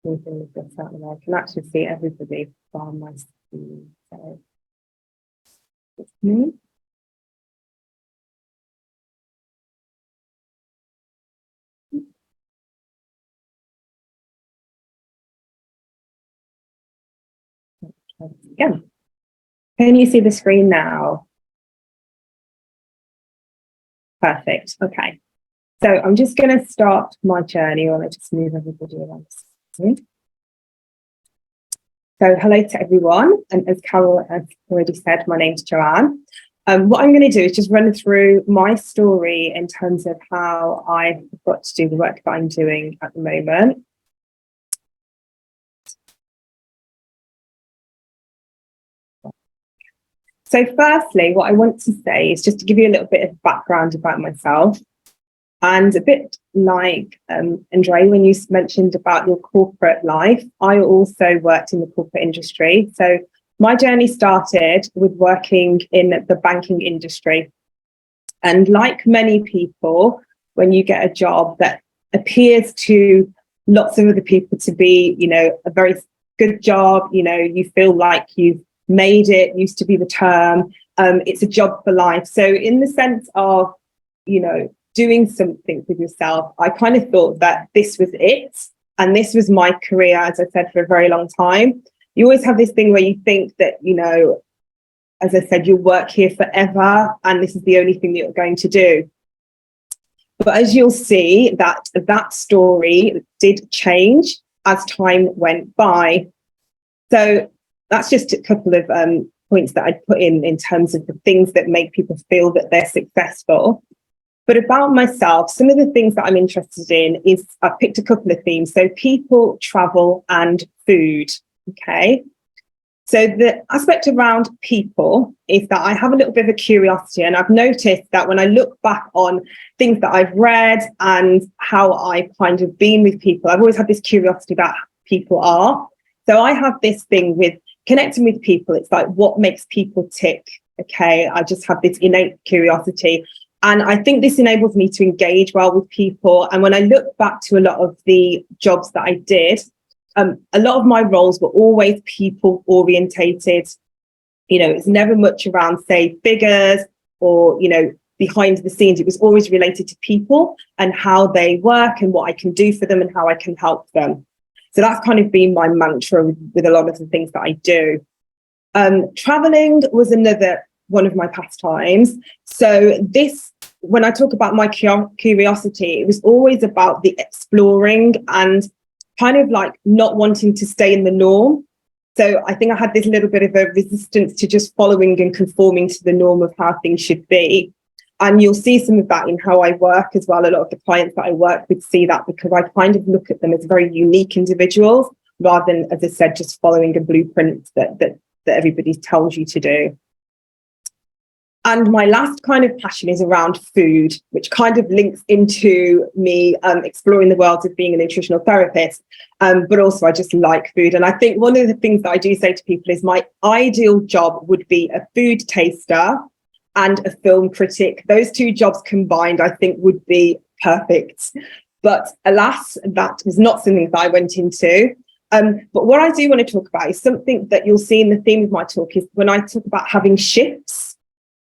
I can actually see everybody from my screen. So it's me. Again. Can you see the screen now? Perfect. Okay. So I'm just going to start my journey, or I'll just move everybody around the screen. So hello to everyone. And as Carol has already said, my name's Joanne. What I'm going to do is just run through my story in terms of how I got to do the work that I'm doing at the moment. So firstly, what I want to say is just to give you a little bit of background about myself. And a bit like Andre, when you mentioned about your corporate life, I also worked in the corporate industry. So my journey started with working in the banking industry. And like many people, when you get a job that appears to lots of other people to be, a very good job, you feel like you've made it, used to be the term, it's a job for life. So in the sense of, doing something with yourself, I kind of thought that this was it. And this was my career, as I said, for a very long time. You always have this thing where you think that, as I said, you'll work here forever and this is the only thing that you're going to do. But as you'll see, that story did change as time went by. So that's just a couple of points that I'd put in terms of the things that make people feel that they're successful. But about myself, some of the things that I'm interested in is I've picked a couple of themes. So people, travel, and food. Okay. So the aspect around people is that I have a little bit of a curiosity, and I've noticed that when I look back on things that I've read and how I've kind of been with people, I've always had this curiosity about how people are. So I have this thing with connecting with people. It's like, what makes people tick? Okay. I just have this innate curiosity. And I think this enables me to engage well with people. And when I look back to a lot of the jobs that I did, a lot of my roles were always people orientated. It's never much around, say, figures or, behind the scenes. It was always related to people and how they work and what I can do for them and how I can help them. So that's kind of been my mantra with a lot of the things that I do. Traveling was another one of my pastimes. So when I talk about my curiosity, it was always about the exploring and kind of like not wanting to stay in the norm. So I think I had this little bit of a resistance to just following and conforming to the norm of how things should be. And you'll see some of that in how I work as well. A lot of the clients that I work with see that, because I kind of look at them as very unique individuals rather than, as I said, just following a blueprint that everybody tells you to do. And my last kind of passion is around food, which kind of links into me exploring the world of being a nutritional therapist. But also I just like food. And I think one of the things that I do say to people is my ideal job would be a food taster and a film critic. Those two jobs combined, I think, would be perfect. But alas, that was not something that I went into. But what I do want to talk about is something that you'll see in the theme of my talk, is when I talk about having shifts.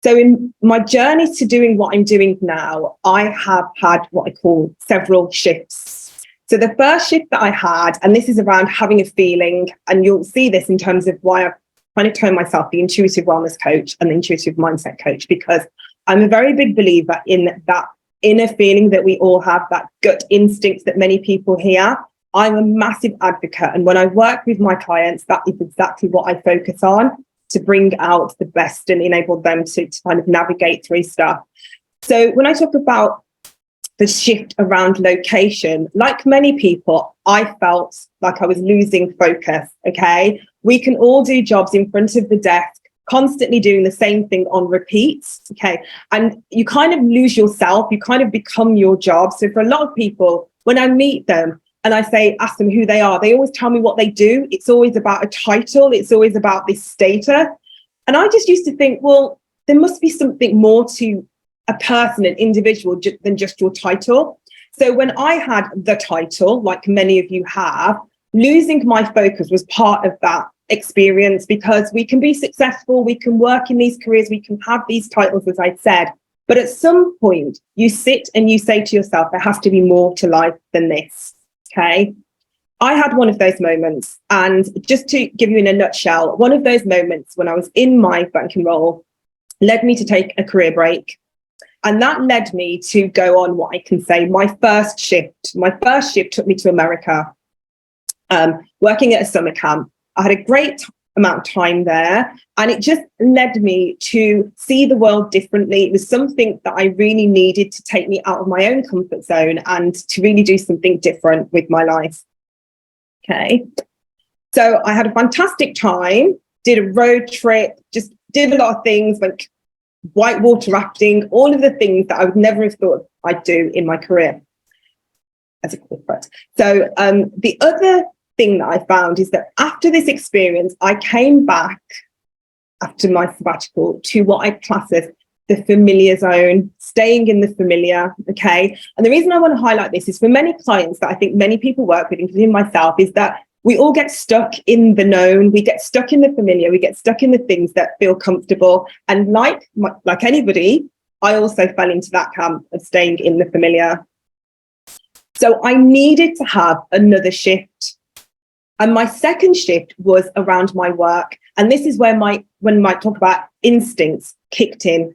So in my journey to doing what I'm doing now, I have had what I call several shifts. So the first shift that I had, and this is around having a feeling, and you'll see this in terms of why I've kind of termed myself the intuitive wellness coach and the intuitive mindset coach, because I'm a very big believer in that inner feeling that we all have, that gut instinct that many people hear. I'm a massive advocate. And when I work with my clients, that is exactly what I focus on, to bring out the best and enable them to kind of navigate through stuff. So when I talk about the shift around location, like many people, I felt like I was losing focus, okay? We can all do jobs in front of the desk, constantly doing the same thing on repeats, okay? And you kind of lose yourself, you kind of become your job. So for a lot of people, when I meet them, and I ask them who they are, they always tell me what they do. It's always about a title. It's always about this status. And I just used to think, well, there must be something more to a person, an individual, than just your title. So when I had the title, like many of you have, losing my focus was part of that experience, because we can be successful, we can work in these careers, we can have these titles, as I said. But at some point, you sit and you say to yourself, there has to be more to life than this. Okay, I had one of those moments, and just to give you in a nutshell, one of those moments when I was in my banking role led me to take a career break, and that led me to go on what I can say my first shift. My first shift took me to America, working at a summer camp. I had a great amount of time there, and it just led me to see the world differently. It was something that I really needed to take me out of my own comfort zone and to really do something different with my life. Okay, so I had a fantastic time, did a road trip, just did a lot of things, went whitewater rafting, all of the things that I would never have thought I'd do in my career as a corporate. So the other thing that I found is that after this experience, I came back after my sabbatical to what I class as the familiar zone, staying in the familiar, okay? And the reason I want to highlight this is for many clients that I think many people work with, including myself, is that we all get stuck in the known, we get stuck in the familiar, we get stuck in the things that feel comfortable. And like anybody, I also fell into that camp of staying in the familiar. So I needed to have another shift. And my second shift was around my work. And this is where when I talk about instincts kicked in.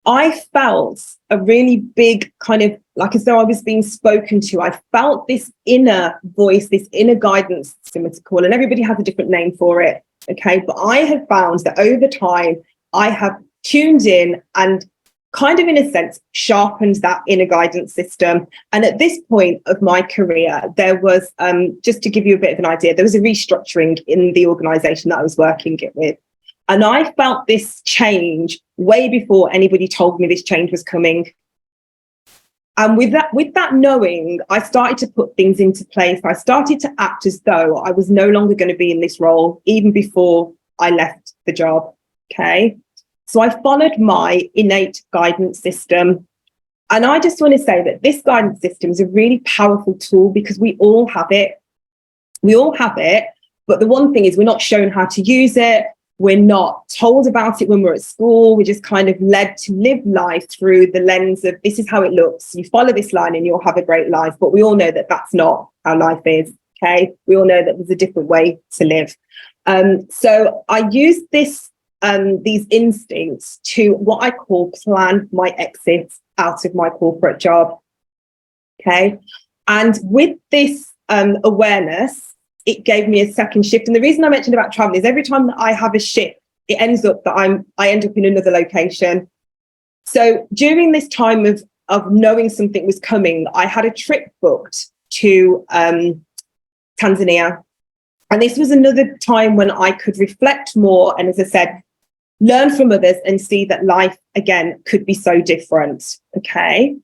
I felt a really big kind of, like as though I was being spoken to. I felt this inner voice, this inner guidance, similar to call, and everybody has a different name for it. Okay. But I have found that over time, I have tuned in and kind of, in a sense, sharpened that inner guidance system. And at this point of my career, there was, just to give you a bit of an idea, there was a restructuring in the organization that I was working with. And I felt this change way before anybody told me this change was coming. And with that knowing, I started to put things into place. I started to act as though I was no longer going to be in this role, even before I left the job. Okay. So I followed my innate guidance system. And I just want to say that this guidance system is a really powerful tool because we all have it. We all have it. But the one thing is we're not shown how to use it. We're not told about it when we're at school. We're just kind of led to live life through the lens of this is how it looks. You follow this line and you'll have a great life. But we all know that that's not how life is. Okay. We all know that there's a different way to live. So I used these instincts to what I call plan my exit out of my corporate job. Okay. And with this awareness, it gave me a second shift. And the reason I mentioned about traveling is every time that I have a shift, it ends up that I end up in another location. So during this time of knowing something was coming, I had a trip booked to Tanzania. And this was another time when I could reflect more. And as I said, learn from others and see that life, again, could be so different. Okay.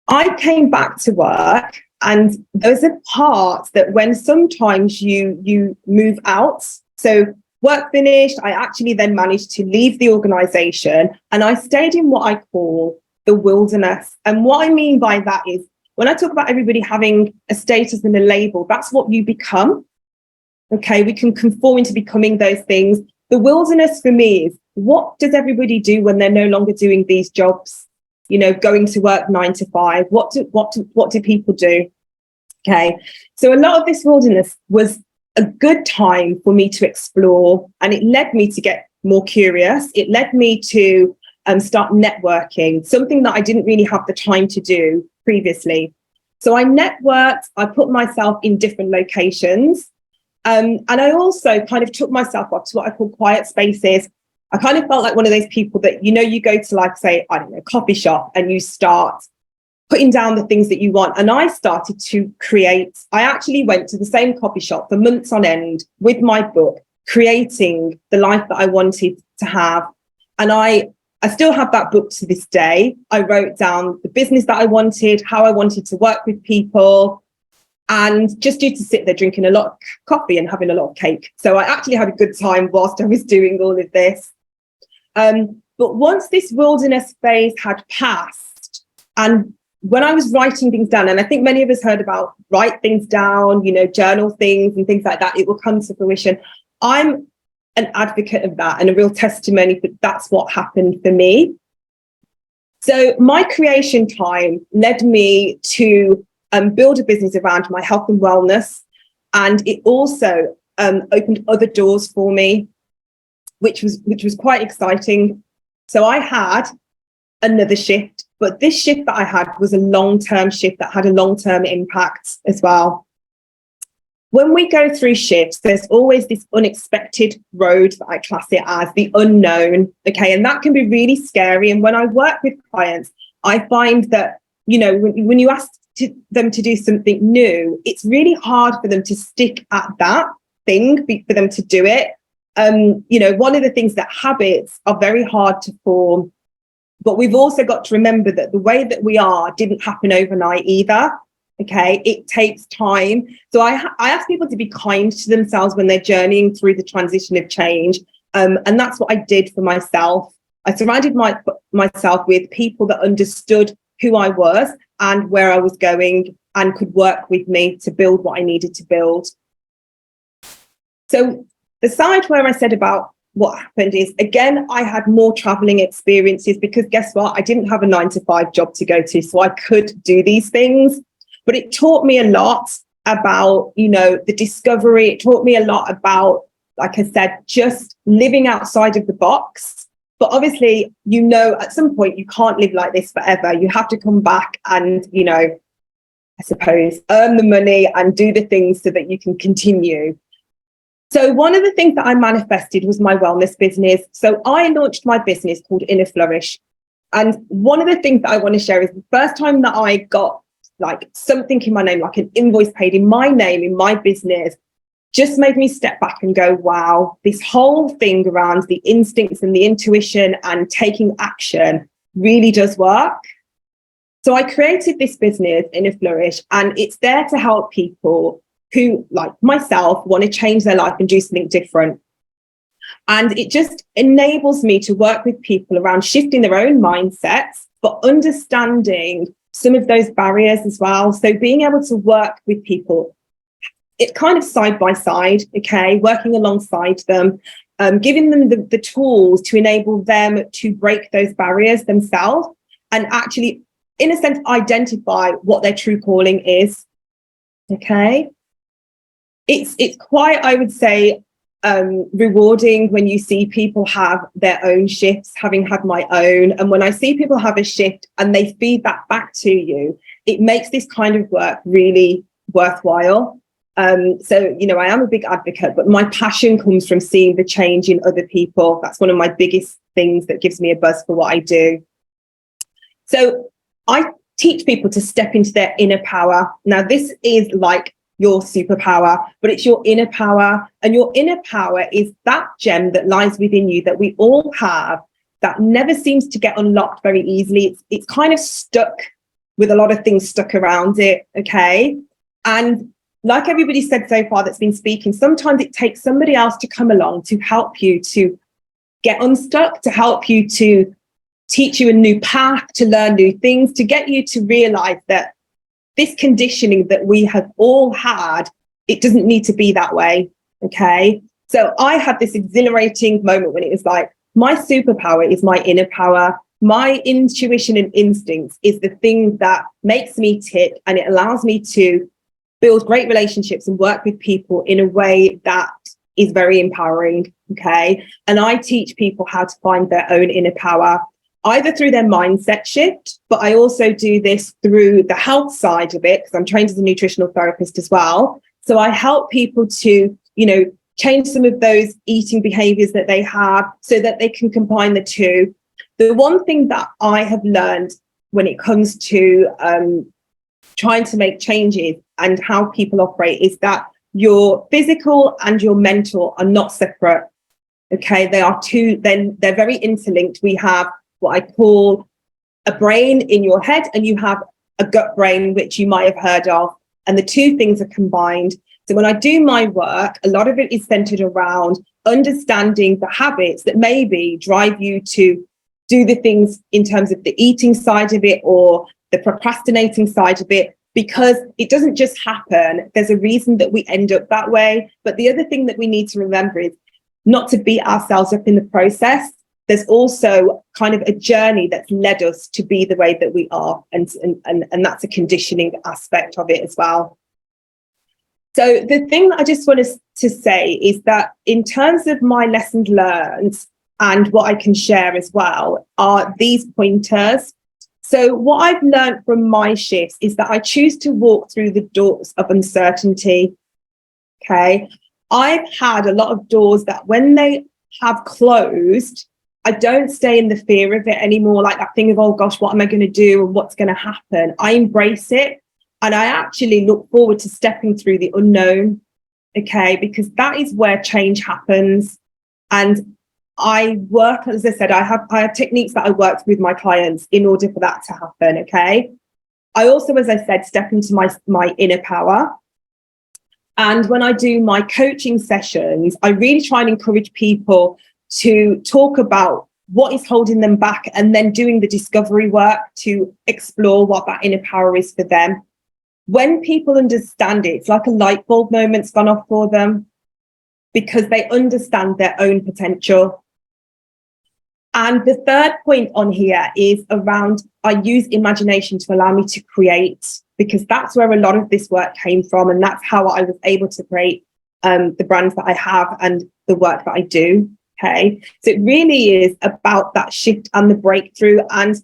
I came back to work, and there's a part that when sometimes you move out. So work finished, I actually then managed to leave the organization, and I stayed in what I call the wilderness. And what I mean by that is when I talk about everybody having a status and a label, that's what you become. Okay, we can conform into becoming those things. The wilderness for me is, what does everybody do when they're no longer doing these jobs? You know, going to work 9 to 5. What do people do? Okay, so a lot of this wilderness was a good time for me to explore, and it led me to get more curious. It led me to start networking, something that I didn't really have the time to do previously. So I networked, I put myself in different locations. And I also kind of took myself up to what I call quiet spaces. I kind of felt like one of those people that, you know, you go to, like, say, I don't know, coffee shop, and you start putting down the things that you want. And I started to create. I actually went to the same coffee shop for months on end with my book, creating the life that I wanted to have. And I still have that book to this day. I wrote down the business that I wanted, how I wanted to work with people, and just used to sit there drinking a lot of coffee and having a lot of cake. So I actually had a good time whilst I was doing all of this. But once this wilderness phase had passed, and when I was writing things down, and I think many of us heard about write things down, you know, journal things and things like that, it will come to fruition. I'm an advocate of that and a real testimony that that's what happened for me. So my creation time led me to build a business around my health and wellness. And it also opened other doors for me, which was quite exciting. So I had another shift, but this shift that I had was a long-term shift that had a long-term impact as well. When we go through shifts, there's always this unexpected road that I class it as, the unknown. Okay, and that can be really scary. And when I work with clients, I find that, you know, when you ask them to do something new, it's really hard for them to stick at that thing, for them to do it. You know, one of the things that habits are very hard to form, but we've also got to remember that the way that we are didn't happen overnight either. Okay, it takes time. So I ask people to be kind to themselves when they're journeying through the transition of change. And that's what I did for myself. I surrounded myself with people that understood who I was and where I was going and could work with me to build what I needed to build. So the side where I said about what happened is, again, I had more traveling experiences because guess what? I didn't have a 9 to 5 job to go to, so I could do these things. But it taught me a lot about, you know, the discovery. It taught me a lot about, like I said, just living outside of the box. But obviously, you know, at some point you can't live like this forever. You have to come back and, you know, I suppose, earn the money and do the things so that you can continue. So one of the things that I manifested was my wellness business. So I launched my business called Inner Flourish. And one of the things that I want to share is the first time that I got like something in my name, like an invoice paid in my name, in my business, just made me step back and go, wow, this whole thing around the instincts and the intuition and taking action really does work. So I created this business, Inner Flourish, and it's there to help people who, like myself, want to change their life and do something different. And it just enables me to work with people around shifting their own mindsets, but understanding some of those barriers as well. So being able to work with people, it kind of side by side, okay, working alongside them, giving them the tools to enable them to break those barriers themselves and actually, in a sense, identify what their true calling is, okay? It's quite, I would say, rewarding when you see people have their own shifts, having had my own. And when I see people have a shift and they feed that back to you, it makes this kind of work really worthwhile. So, you know, I am a big advocate, but my passion comes from seeing the change in other people. That's one of my biggest things that gives me a buzz for what I do. So I teach people to step into their inner power. Now, this is like your superpower, but it's your inner power. And your inner power is that gem that lies within you that we all have, that never seems to get unlocked very easily. It's kind of stuck with a lot of things stuck around it, okay? And like everybody said so far that's been speaking, sometimes it takes somebody else to come along to help you to get unstuck, to help you to teach you a new path, to learn new things, to get you to realize that this conditioning that we have all had, it doesn't need to be that way, okay? So I had this exhilarating moment when it was like, my superpower is my inner power. My intuition and instincts is the thing that makes me tick, and it allows me to build great relationships and work with people in a way that is very empowering, okay? And I teach people how to find their own inner power, either through their mindset shift, but I also do this through the health side of it, because I'm trained as a nutritional therapist as well. So I help people to, you know, change some of those eating behaviors that they have so that they can combine the two. The one thing that I have learned when it comes to trying to make changes and how people operate is that your physical and your mental are not separate. Okay, they are two, then they're very interlinked. We have what I call a brain in your head, and you have a gut brain, which you might have heard of, and the two things are combined. So when I do my work, a lot of it is centered around understanding the habits that maybe drive you to do the things in terms of the eating side of it or the procrastinating side of it, because it doesn't just happen. There's a reason that we end up that way. But the other thing that we need to remember is not to beat ourselves up in the process. There's also kind of a journey that's led us to be the way that we are. And that's a conditioning aspect of it as well. So the thing that I just wanted to say is that in terms of my lessons learned and what I can share as well are these pointers. So what I've learned from my shifts is that I choose to walk through the doors of uncertainty. Okay. I've had a lot of doors that when they have closed, I don't stay in the fear of it anymore, like that thing of, oh gosh, what am I going to do and what's going to happen? I embrace it. And I actually look forward to stepping through the unknown, okay, because that is where change happens. And I work, as I said, I have techniques that I work with my clients in order for that to happen, okay? I also, as I said, step into my inner power. And when I do my coaching sessions, I really try and encourage people to talk about what is holding them back and then doing the discovery work to explore what that inner power is for them. When people understand it, it's like a light bulb moment's gone off for them because they understand their own potential. And the third point on here is around, I use imagination to allow me to create, because that's where a lot of this work came from. And that's how I was able to create the brands that I have and the work that I do. Okay. So it really is about that shift and the breakthrough. And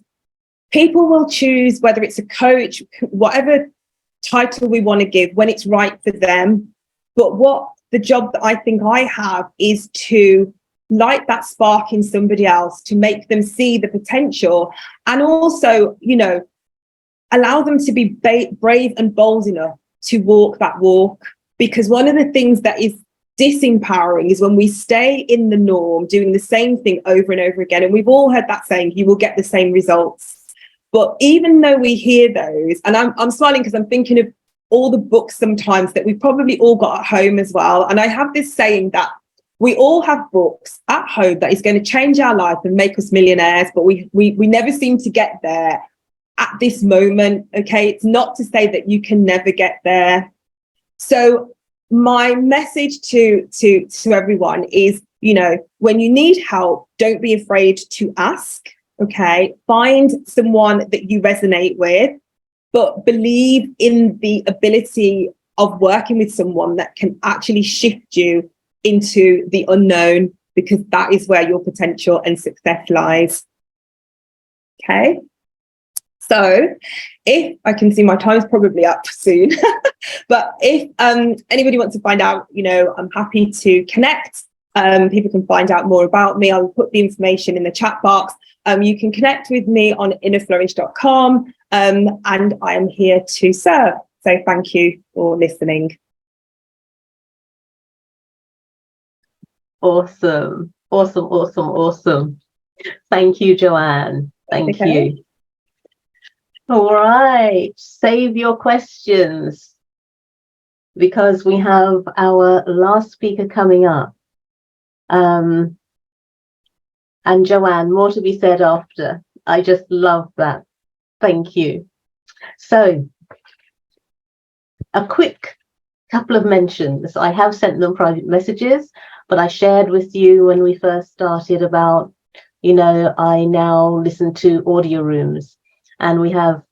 people will choose whether it's a coach, whatever title we want to give when it's right for them. But what the job that I think I have is to light that spark in somebody else, to make them see the potential, and also, you know, allow them to be brave and bold enough to walk that walk. Because one of the things that is disempowering is when we stay in the norm, doing the same thing over and over again. And we've all heard that saying, you will get the same results. But even though we hear those, and I'm smiling because I'm thinking of all the books sometimes that we've probably all got at home as well. And I have this saying that we all have books at home that is going to change our life and make us millionaires, but we never seem to get there at this moment. Okay, it's not to say that you can never get there. So my message to everyone is, you know, when you need help, don't be afraid to ask. Okay, find someone that you resonate with, but believe in the ability of working with someone that can actually shift you into the unknown, because that is where your potential and success lies. Okay, so if I can see my time's probably up soon. But if anybody wants to find out, I'm happy to connect. People can find out more about me. I will put the information in the chat box. You can connect with me on innerflourish.com, and I am here to serve. So thank you for listening. Awesome. Thank you, Joanne. Thank you. All right, save your questions because we have our last speaker coming up. And Joanne, more to be said after. I just love that. Thank you. So, a quick couple of mentions. I have sent them private messages, but I shared with you when we first started about, I now listen to audio rooms. And we have,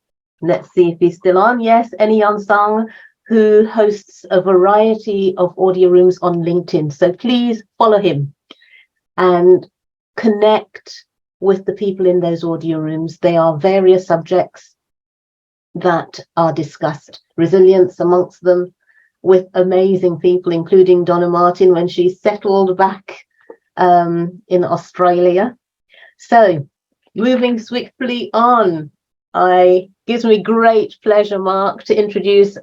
let's see if he's still on. Yes, Eni Yansang, who hosts a variety of audio rooms on LinkedIn. So please follow him and connect with the people in those audio rooms. There are various subjects that are discussed, resilience amongst them, with amazing people, including Donna Martin when she settled back in Australia. So moving swiftly on, gives me great pleasure, Mark, to introduce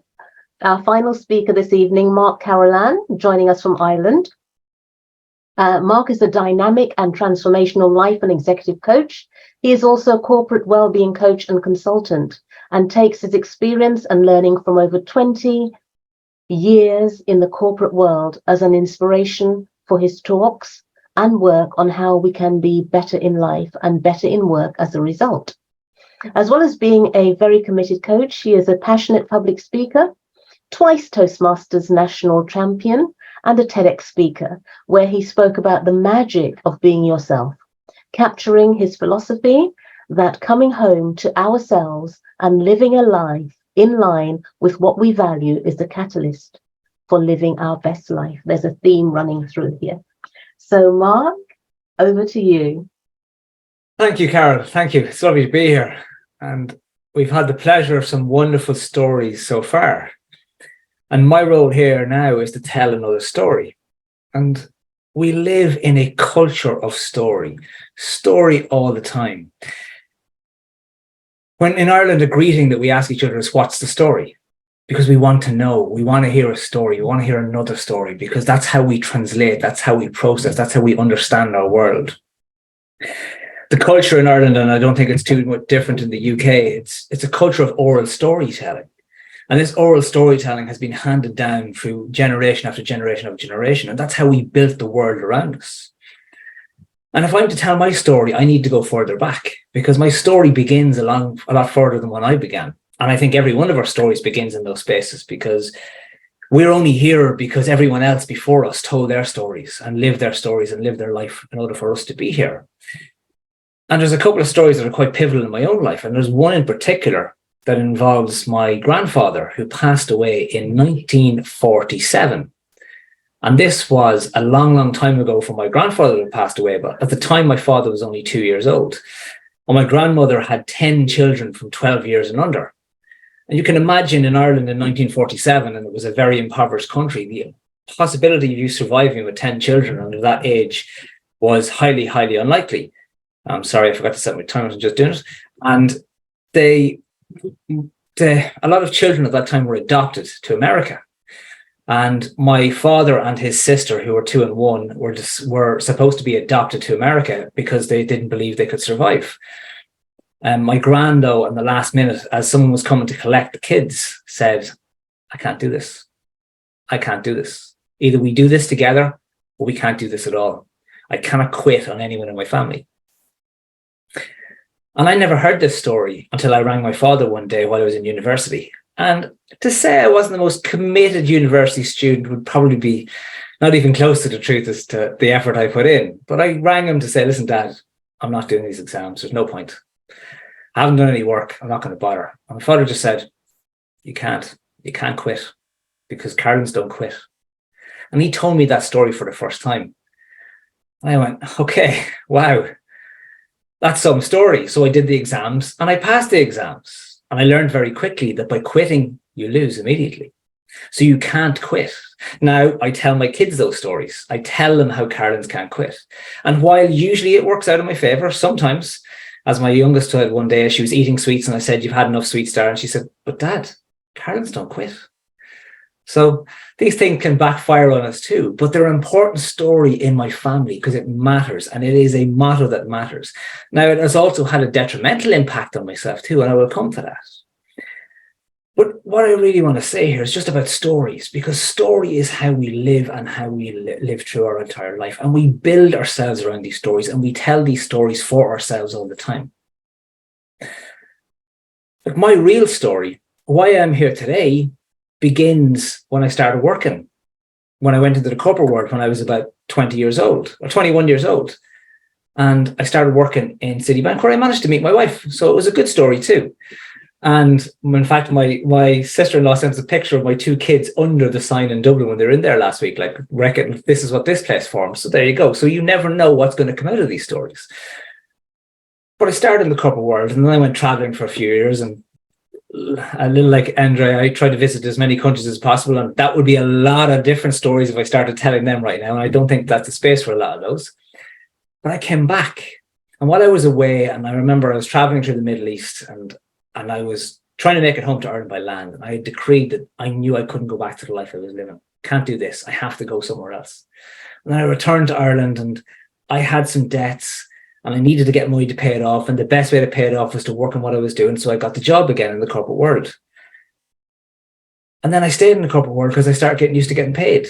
our final speaker this evening, Mark Carolan, joining us from Ireland. Mark is a dynamic and transformational life and executive coach. He is also a corporate wellbeing coach and consultant, and takes his experience and learning from over 20 years in the corporate world as an inspiration for his talks and work on how we can be better in life and better in work as a result. As well as being a very committed coach, he is a passionate public speaker, twice Toastmasters national champion, and a TEDx speaker, where he spoke about the magic of being yourself, capturing his philosophy that coming home to ourselves and living a life in line with what we value is the catalyst for living our best life. There's a theme running through here. So, Mark, over to you. Thank you, Carol. Thank you. It's lovely to be here. And we've had the pleasure of some wonderful stories so far. And my role here now is to tell another story. And we live in a culture of story all the time. When in Ireland, a greeting that we ask each other is, what's the story? Because we want to know, we want to hear a story, we want to hear another story, because that's how we translate, that's how we process, that's how we understand our world. The culture in Ireland, and I don't think it's too much different in the UK, it's a culture of oral storytelling. And this oral storytelling has been handed down through generation after generation after generation. And that's how we built the world around us. And if I'm to tell my story, I need to go further back, because my story begins a lot further than when I began. And I think every one of our stories begins in those spaces, because we're only here because everyone else before us told their stories and lived their stories and lived their life in order for us to be here. And there's a couple of stories that are quite pivotal in my own life. And there's one in particular that involves my grandfather, who passed away in 1947. And this was a long, long time ago for my grandfather who passed away. But at the time, my father was only 2 years old. And my grandmother had 10 children from 12 years and under. And you can imagine in Ireland in 1947, and it was a very impoverished country, the possibility of you surviving with 10 children under that age was highly, highly unlikely. I'm sorry, I forgot to set my time. I was just doing it. And a lot of children at that time were adopted to America. And my father and his sister, who were 2 and 1, were supposed to be adopted to America because they didn't believe they could survive. And my grand, though, in the last minute, as someone was coming to collect the kids, said, I can't do this. I can't do this. Either we do this together or we can't do this at all. I cannot quit on anyone in my family. And I never heard this story until I rang my father one day while I was in university. And to say I wasn't the most committed university student would probably be not even close to the truth as to the effort I put in. But I rang him to say, listen, Dad, I'm not doing these exams. There's no point. I haven't done any work. I'm not going to bother. And my father just said, you can't quit, because Carolans don't quit. And he told me that story for the first time. And I went, okay, wow. That's some story. So I did the exams and I passed the exams. And I learned very quickly that by quitting, you lose immediately. So you can't quit. Now, I tell my kids those stories. I tell them how Carolans can't quit. And while usually it works out in my favor, sometimes, as my youngest child one day, she was eating sweets and I said, "You've had enough sweets, Dara." And she said, "But Dad, Carolans don't quit." So these things can backfire on us too, but they're an important story in my family because it matters, and it is a motto that matters. Now, it has also had a detrimental impact on myself too, and I will come to that. But what I really want to say here is just about stories, because story is how we live and how we live through our entire life. And we build ourselves around these stories, and we tell these stories for ourselves all the time. But my real story, why I'm here today, begins when I started working. When I went into the corporate world when I was about 20 years old, or 21 years old. And I started working in Citibank, where I managed to meet my wife. So it was a good story too. And in fact, my sister-in-law sent a picture of my two kids under the sign in Dublin when they were in there last week, like, reckon this is what this place forms. So there you go. So you never know what's going to come out of these stories. But I started in the corporate world, and then I went traveling for a few years, and a little like Andre, I tried to visit as many countries as possible, and that would be a lot of different stories if I started telling them right now. And I don't think that's the space for a lot of those. But I came back, and while I was away, and I remember I was traveling through the Middle East, and I was trying to make it home to Ireland by land. And I had decreed that I knew I couldn't go back to the life I was living. Can't do this. I have to go somewhere else. And then I returned to Ireland, and I had some debts, and I needed to get money to pay it off. And the best way to pay it off was to work on what I was doing. So I got the job again in the corporate world. And then I stayed in the corporate world because I started getting used to getting paid.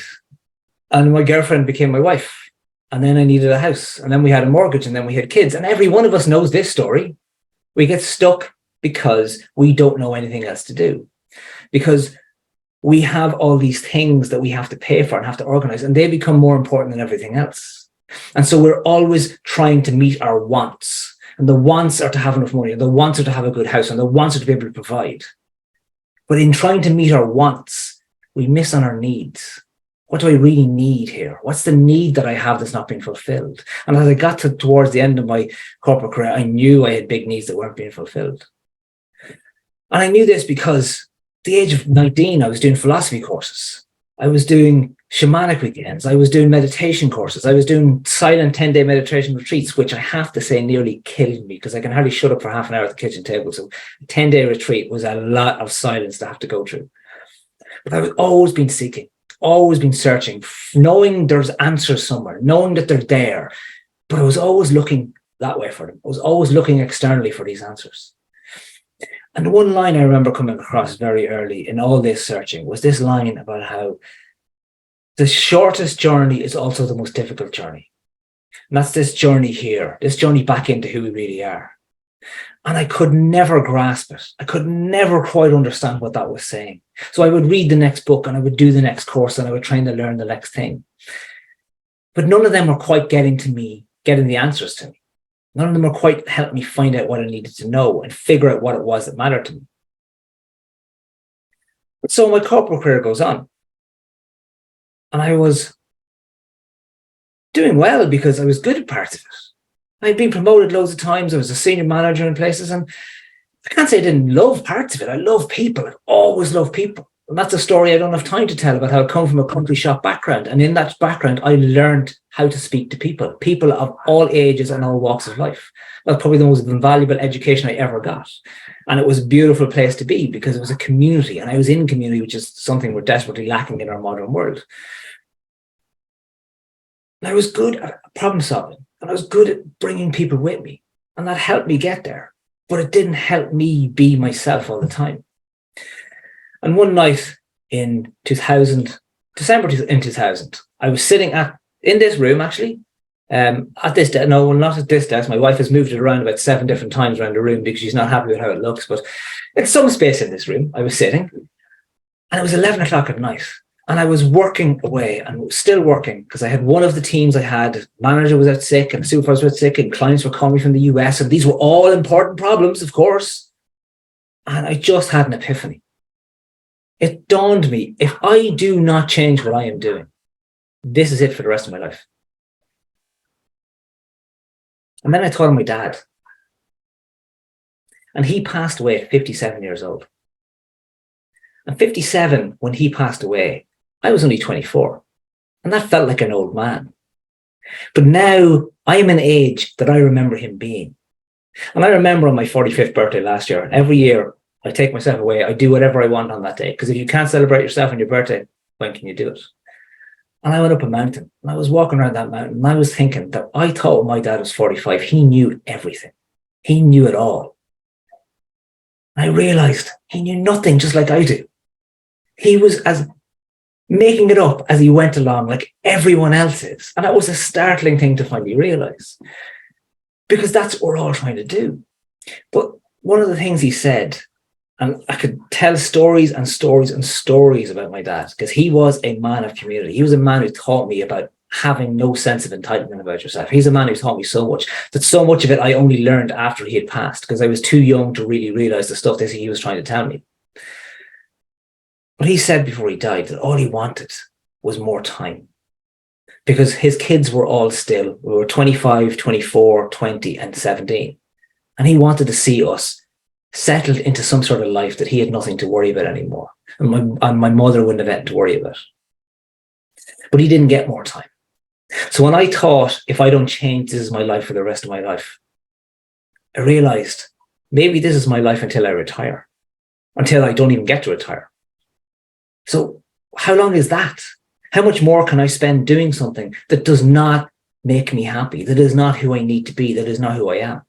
And my girlfriend became my wife. And then I needed a house. And then we had a mortgage, and then we had kids. And every one of us knows this story. We get stuck because we don't know anything else to do. Because we have all these things that we have to pay for and have to organize, and they become more important than everything else. And so we're always trying to meet our wants. And the wants are to have enough money, and the wants are to have a good house, and the wants are to be able to provide. But in trying to meet our wants, we miss on our needs. What do I really need here? What's the need that I have that's not being fulfilled? And as I got towards the end of my corporate career, I knew I had big needs that weren't being fulfilled. And I knew this because at the age of 19, I was doing philosophy courses. I was doing shamanic weekends. I was doing meditation courses. I was doing silent 10-day meditation retreats, which I have to say nearly killed me because I can hardly shut up for half an hour at the kitchen table. So a 10-day retreat was a lot of silence to have to go through. But I've always been seeking, always been searching, knowing there's answers somewhere, knowing that they're there. But I was always looking that way for them. I was always looking externally for these answers. And one line I remember coming across very early in all this searching was this line about how the shortest journey is also the most difficult journey. And that's this journey here, this journey back into who we really are. And I could never grasp it. I could never quite understand what that was saying. So I would read the next book, and I would do the next course, and I would try to learn the next thing. But none of them were quite getting the answers to me. None of them were quite helping me find out what I needed to know and figure out what it was that mattered to me. So my corporate career goes on. And I was doing well because I was good at parts of it. I'd been promoted loads of times. I was a senior manager in places. And I can't say I didn't love parts of it. I love people. I've always loved people. And that's a story I don't have time to tell about how I come from a country shop background. And in that background, I learned how to speak to people of all ages and all walks of life. That's probably the most invaluable education I ever got. And it was a beautiful place to be because it was a community. And I was in community, which is something we're desperately lacking in our modern world. And I was good at problem solving. And I was good at bringing people with me. And that helped me get there. But it didn't help me be myself all the time. And one night in 2000, December in 2000, I was sitting in this room, actually, at this desk. No, not at this desk. My wife has moved it around about 7 different times around the room because she's not happy with how it looks. But it's some space in this room. I was sitting, and it was 11 o'clock at night. And I was working away and still working because I had one of the teams I had. Manager was out sick and supervisor was out sick and clients were calling me from the US. And these were all important problems, of course. And I just had an epiphany. It dawned me, if I do not change what I am doing, this is it for the rest of my life. And then I thought of my dad. And he passed away at 57 years old. And 57, when he passed away, I was only 24. And that felt like an old man. But now I am an age that I remember him being. And I remember on my 45th birthday last year, every year I take myself away, I do whatever I want on that day. Because if you can't celebrate yourself on your birthday, when can you do it? And I went up a mountain and I was walking around that mountain and I was thinking that I thought when my dad was 45, he knew everything. He knew it all. I realized he knew nothing, just like I do. He was as making it up as he went along, like everyone else is. And that was a startling thing to finally realize, because that's what we're all trying to do. But one of the things he said, and I could tell stories and stories and stories about my dad, because he was a man of community. He was a man who taught me about having no sense of entitlement about yourself. He's a man who taught me so much, that so much of it I only learned after he had passed, because I was too young to really realize the stuff that he was trying to tell me. But he said before he died that all he wanted was more time, because his kids were all still, we were 25, 24, 20, and 17. And he wanted to see us settled into some sort of life that he had nothing to worry about anymore. And my mother wouldn't have anything to worry about. But he didn't get more time. So when I thought, if I don't change, this is my life for the rest of my life, I realized maybe this is my life until I retire, until I don't even get to retire. So how long is that? How much more can I spend doing something that does not make me happy, that is not who I need to be, that is not who I am?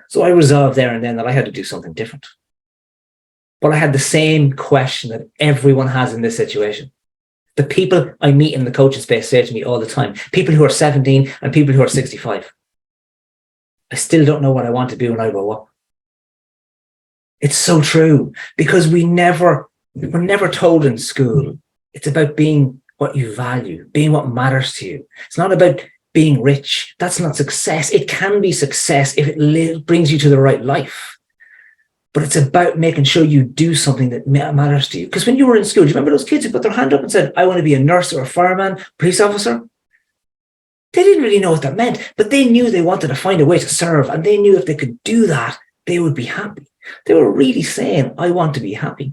So I resolved there and then that I had to do something different. But I had the same question that everyone has in this situation. The people I meet in the coaching space say to me all the time, people who are 17 and people who are 65. I still don't know what I want to be when I grow up. It's so true, because we're never told in school. It's about being what you value, being what matters to you. It's not about being rich. That's not success. It can be success if it brings you to the right life. But it's about making sure you do something that matters to you. Because when you were in school, do you remember those kids who put their hand up and said, I want to be a nurse or a fireman, police officer? They didn't really know what that meant, but they knew they wanted to find a way to serve. And they knew if they could do that, they would be happy. They were really saying, I want to be happy.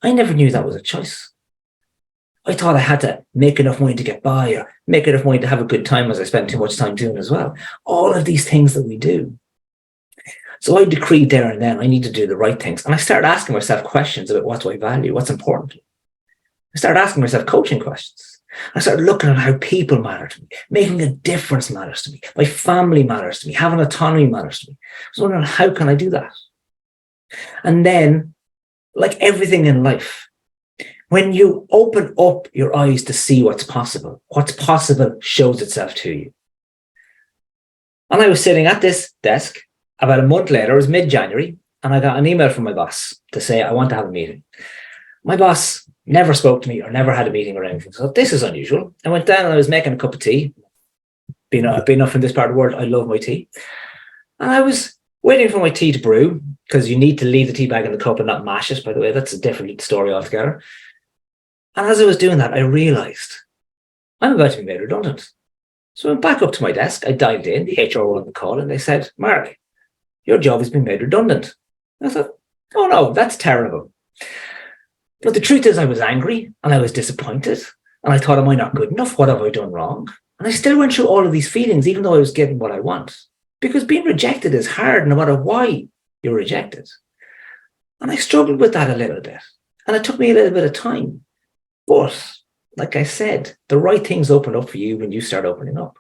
I never knew that was a choice. I thought I had to make enough money to get by, or make enough money to have a good time, as I spent too much time doing as well. All of these things that we do. So I decreed there and then I need to do the right things. And I started asking myself questions about what do I value, what's important to me. I started asking myself coaching questions. I started looking at how people matter to me, making a difference matters to me, my family matters to me, having autonomy matters to me. I was wondering, how can I do that? And then, like everything in life, when you open up your eyes to see what's possible shows itself to you. And I was sitting at this desk about a month later, it was mid-January, and I got an email from my boss to say, I want to have a meeting. My boss never spoke to me or never had a meeting or anything. So this is unusual. I went down and I was making a cup of tea. Being up in this part of the world, I love my tea. And I was waiting for my tea to brew, because you need to leave the tea bag in the cup and not mash it, by the way. That's a different story altogether. And as I was doing that, I realized I'm about to be made redundant. So I went back up to my desk. I dialed in, the HR were on the call, and they said, Mark, your job has been made redundant. I thought, oh no, that's terrible. But the truth is I was angry and I was disappointed. And I thought, am I not good enough? What have I done wrong? And I still went through all of these feelings, even though I was getting what I want. Because being rejected is hard, no matter why you're rejected. And I struggled with that a little bit. And it took me a little bit of time. But like I said, the right things open up for you when you start opening up.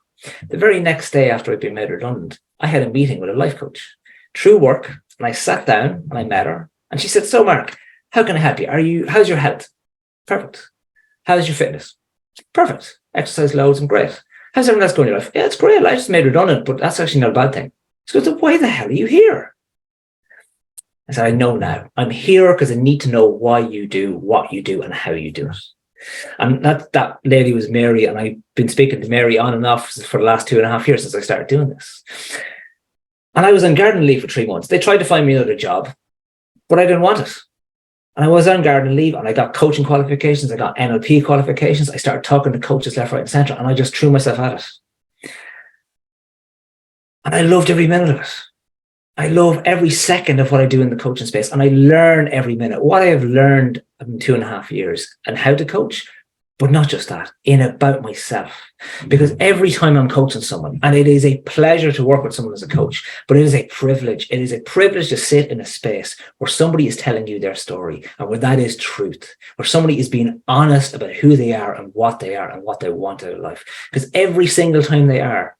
The very next day after I'd been made redundant, I had a meeting with a life coach through work. And I sat down and I met her. And she said, so Mark, how can I help you? How's your health? Perfect. How's your fitness? Perfect. Exercise loads and great. How's everything else going in your life? Yeah, it's great. I just made redundant, but that's actually not a bad thing. She goes, why the hell are you here? I said, I know now. I'm here because I need to know why you do what you do and how you do it. And that lady was Mary, and I've been speaking to Mary on and off for the last 2.5 years since I started doing this. And I was on garden leave for 3 months. They tried to find me another job, but I didn't want it. And I was on garden leave, and I got coaching qualifications, I got NLP qualifications. I started talking to coaches left, right, and centre, and I just threw myself at it. And I loved every minute of it. I love every second of what I do in the coaching space, and I learn every minute. What I have learned in 2.5 years and how to coach, but not just that, in about myself. Because every time I'm coaching someone, and it is a pleasure to work with someone as a coach, but it is a privilege. It is a privilege to sit in a space where somebody is telling you their story, and where that is truth, where somebody is being honest about who they are and what they want out of life. Because every single time they are,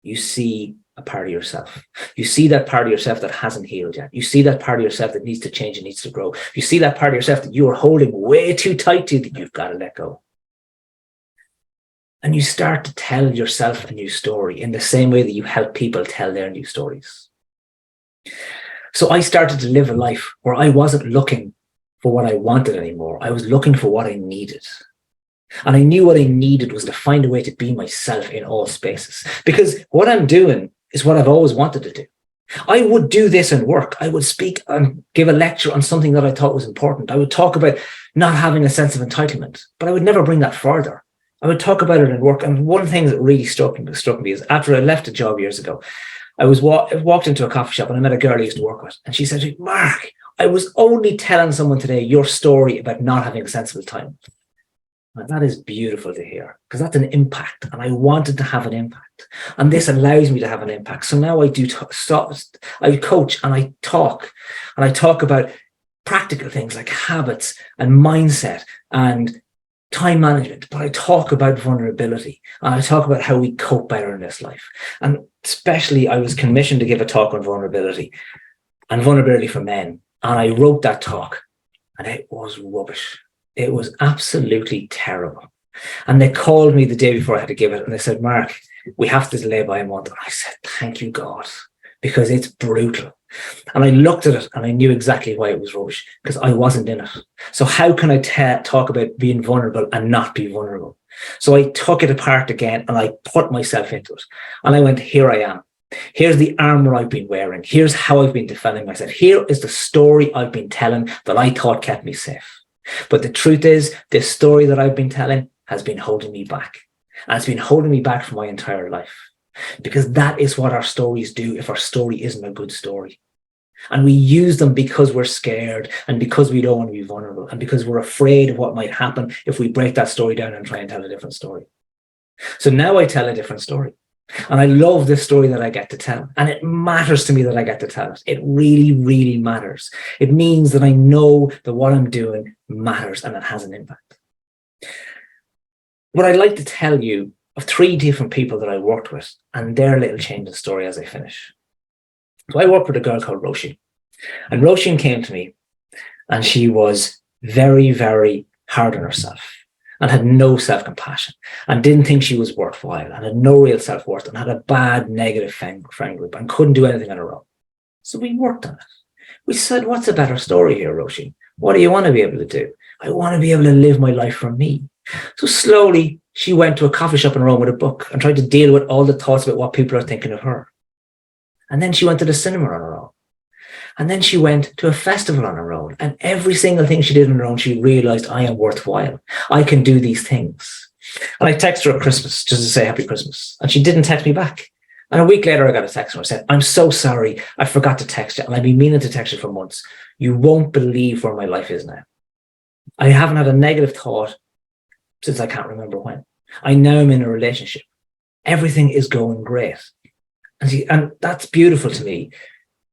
you see a part of yourself. You see that part of yourself that hasn't healed yet. You see that part of yourself that needs to change and needs to grow. You see that part of yourself that you are holding way too tight to, that you've got to let go. And you start to tell yourself a new story in the same way that you help people tell their new stories. So I started to live a life where I wasn't looking for what I wanted anymore. I was looking for what I needed. And I knew what I needed was to find a way to be myself in all spaces. Because what I'm doing is what I've always wanted to do. I would do this in work. I would speak and give a lecture on something that I thought was important. I would talk about not having a sense of entitlement, but I would never bring that further. I would talk about it in work. And one thing that really struck me is after I left a job years ago, I walked into a coffee shop and I met a girl I used to work with. And she said to me, Mark, I was only telling someone today your story about not having a sense of entitlement. And that is beautiful to hear, because that's an impact, and I wanted to have an impact, and this allows me to have an impact. So now I I coach and I talk about practical things like habits and mindset and time management, but I talk about vulnerability, and I talk about how we cope better in this life. And especially I was commissioned to give a talk on vulnerability for men, and I wrote that talk, and it was rubbish. It was absolutely terrible. And they called me the day before I had to give it, and they said, Mark, we have to delay by a month. And I said, thank you, God, because it's brutal. And I looked at it and I knew exactly why it was rubbish, because I wasn't in it. So how can I talk about being vulnerable and not be vulnerable? So I took it apart again and I put myself into it. And I went, here I am. Here's the armor I've been wearing. Here's how I've been defending myself. Here is the story I've been telling that I thought kept me safe. But the truth is, this story that I've been telling has been holding me back. And it's been holding me back for my entire life. Because that is what our stories do if our story isn't a good story. And we use them because we're scared, and because we don't want to be vulnerable, and because we're afraid of what might happen if we break that story down and try and tell a different story. So now I tell a different story. And I love this story that I get to tell. And it matters to me that I get to tell it. It really, really matters. It means that I know that what I'm doing matters and it has an impact. What I'd like to tell you of 3 different people that I worked with and their little change in story as I finish. So I worked with a girl called Roisin. And Roisin came to me and she was very, very hard on herself, and had no self-compassion, and didn't think she was worthwhile, and had no real self-worth, and had a bad negative friend group, and couldn't do anything on her own. So we worked on it. We said, what's a better story here, Roisin? What do you want to be able to do? I want to be able to live my life for me. So slowly, she went to a coffee shop in Rome with a book and tried to deal with all the thoughts about what people are thinking of her. And then she went to the cinema on her own. And then she went to a festival on her own. And every single thing she did on her own, she realized, I am worthwhile. I can do these things. And I texted her at Christmas just to say Happy Christmas. And she didn't text me back. And a week later, I got a text from her. I said, I'm so sorry. I forgot to text you. And I've been meaning to text you for months. You won't believe where my life is now. I haven't had a negative thought since I can't remember when. I now am in a relationship. Everything is going great. And that's beautiful to me,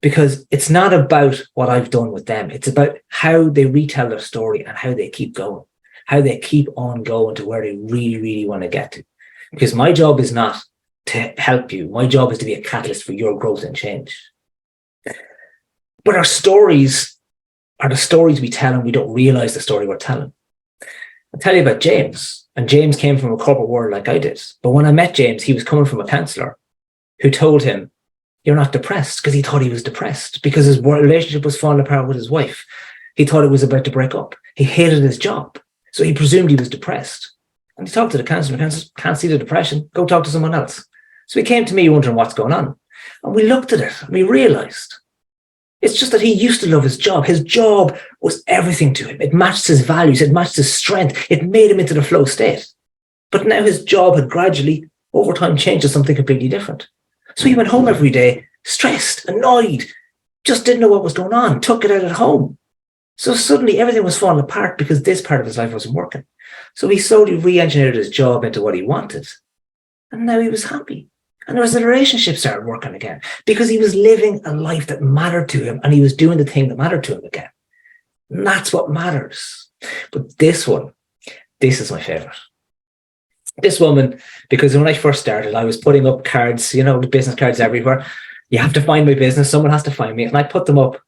because it's not about what I've done with them. It's about how they retell their story and how they keep going, how they keep on going to where they really, really want to get to. Because my job is not to help you. My job is to be a catalyst for your growth and change. But our stories are the stories we tell, and we don't realize the story we're telling. I'll tell you about James. And James came from a corporate world like I did. But when I met James, he was coming from a counselor who told him, you're not depressed, because he thought he was depressed because his relationship was falling apart with his wife. He thought it was about to break up. He hated his job. So he presumed he was depressed. And he talked to the counselor. The counselor can't see the depression. Go talk to someone else. So he came to me wondering what's going on. And we looked at it and we realized it's just that he used to love his job. His job was everything to him. It matched his values. It matched his strength. It made him into the flow state. But now his job had gradually, over time, changed to something completely different. So he went home every day, stressed, annoyed, just didn't know what was going on, took it out at home. So suddenly everything was falling apart because this part of his life wasn't working. So he slowly re-engineered his job into what he wanted. And now he was happy. And the relationship started working again because he was living a life that mattered to him and he was doing the thing that mattered to him again. And that's what matters. But this is my favorite. This woman, because when I first started, I was putting up cards, the business cards everywhere. You have to find my business. Someone has to find me. And I put them up.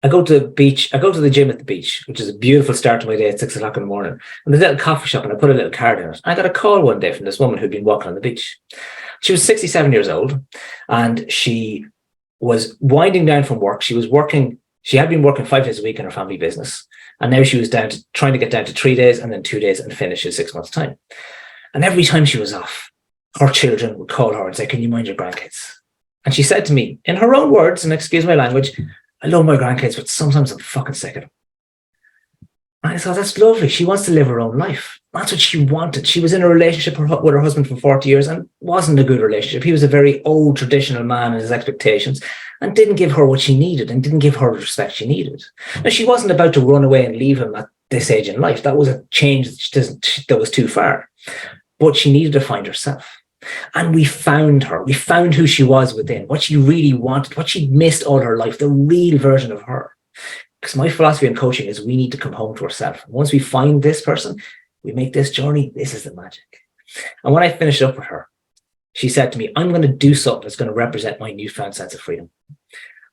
I go to the beach. I go to the gym at the beach, which is a beautiful start to my day at 6 o'clock in the morning. And there's a little coffee shop and I put a little card in it. I got a call one day from this woman who'd been walking on the beach. She was 67 years old and she was winding down from work. She had been working 5 days a week in her family business. And now she was trying to get down to 3 days and then 2 days and finish in 6 months' time. And every time she was off, her children would call her and say, "Can you mind your grandkids?" And she said to me, in her own words, and excuse my language, "I love my grandkids, but sometimes I'm fucking sick of them." And I thought, that's lovely. She wants to live her own life. That's what she wanted. She was in a relationship with her husband for 40 years and wasn't a good relationship. He was a very old, traditional man in his expectations and didn't give her what she needed and didn't give her the respect she needed. Now, she wasn't about to run away and leave him at this age in life. That was a change that was too far. But she needed to find herself. And we found her. We found who she was within, what she really wanted, what she'd missed all her life, the real version of her. Because my philosophy in coaching is we need to come home to ourselves. Once we find this person, we make this journey. This is the magic. And when I finished up with her, she said to me, "I'm going to do something that's going to represent my newfound sense of freedom."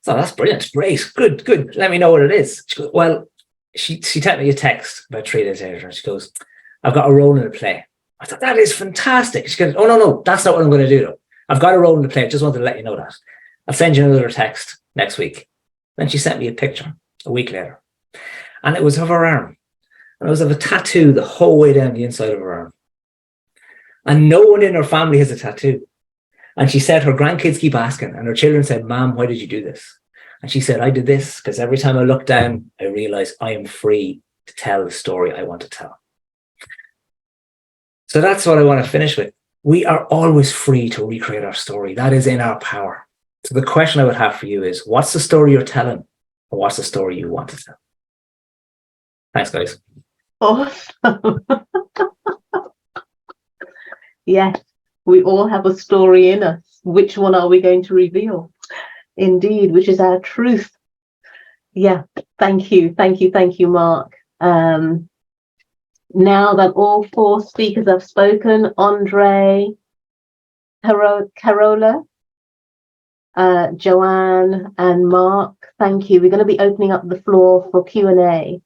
So that's brilliant. Great. Good. Let me know what it is. She goes, well, she sent me a text about 3 days later. And she goes, "I've got a role in a play." I thought, that is fantastic. She goes, "Oh, no, that's not what I'm going to do, though. I've got a role in the play. I just wanted to let you know that. I'll send you another text next week." Then she sent me a picture a week later. And it was of her arm. And it was of a tattoo the whole way down the inside of her arm. And no one in her family has a tattoo. And she said her grandkids keep asking. And her children said, "Mom, why did you do this?" And she said, "I did this because every time I look down, I realize I am free to tell the story I want to tell." So that's what I want to finish with. We are always free to recreate our story. That is in our power. So the question I would have for you is, what's the story you're telling? Or what's the story you want to tell? Thanks, guys. Awesome. Yes, we all have a story in us. Which one are we going to reveal? Indeed, which is our truth. Yeah, thank you, Mark. Now that all 4 speakers have spoken, Andre, Carola, Joanne, and Mark, thank you. We're going to be opening up the floor for Q&A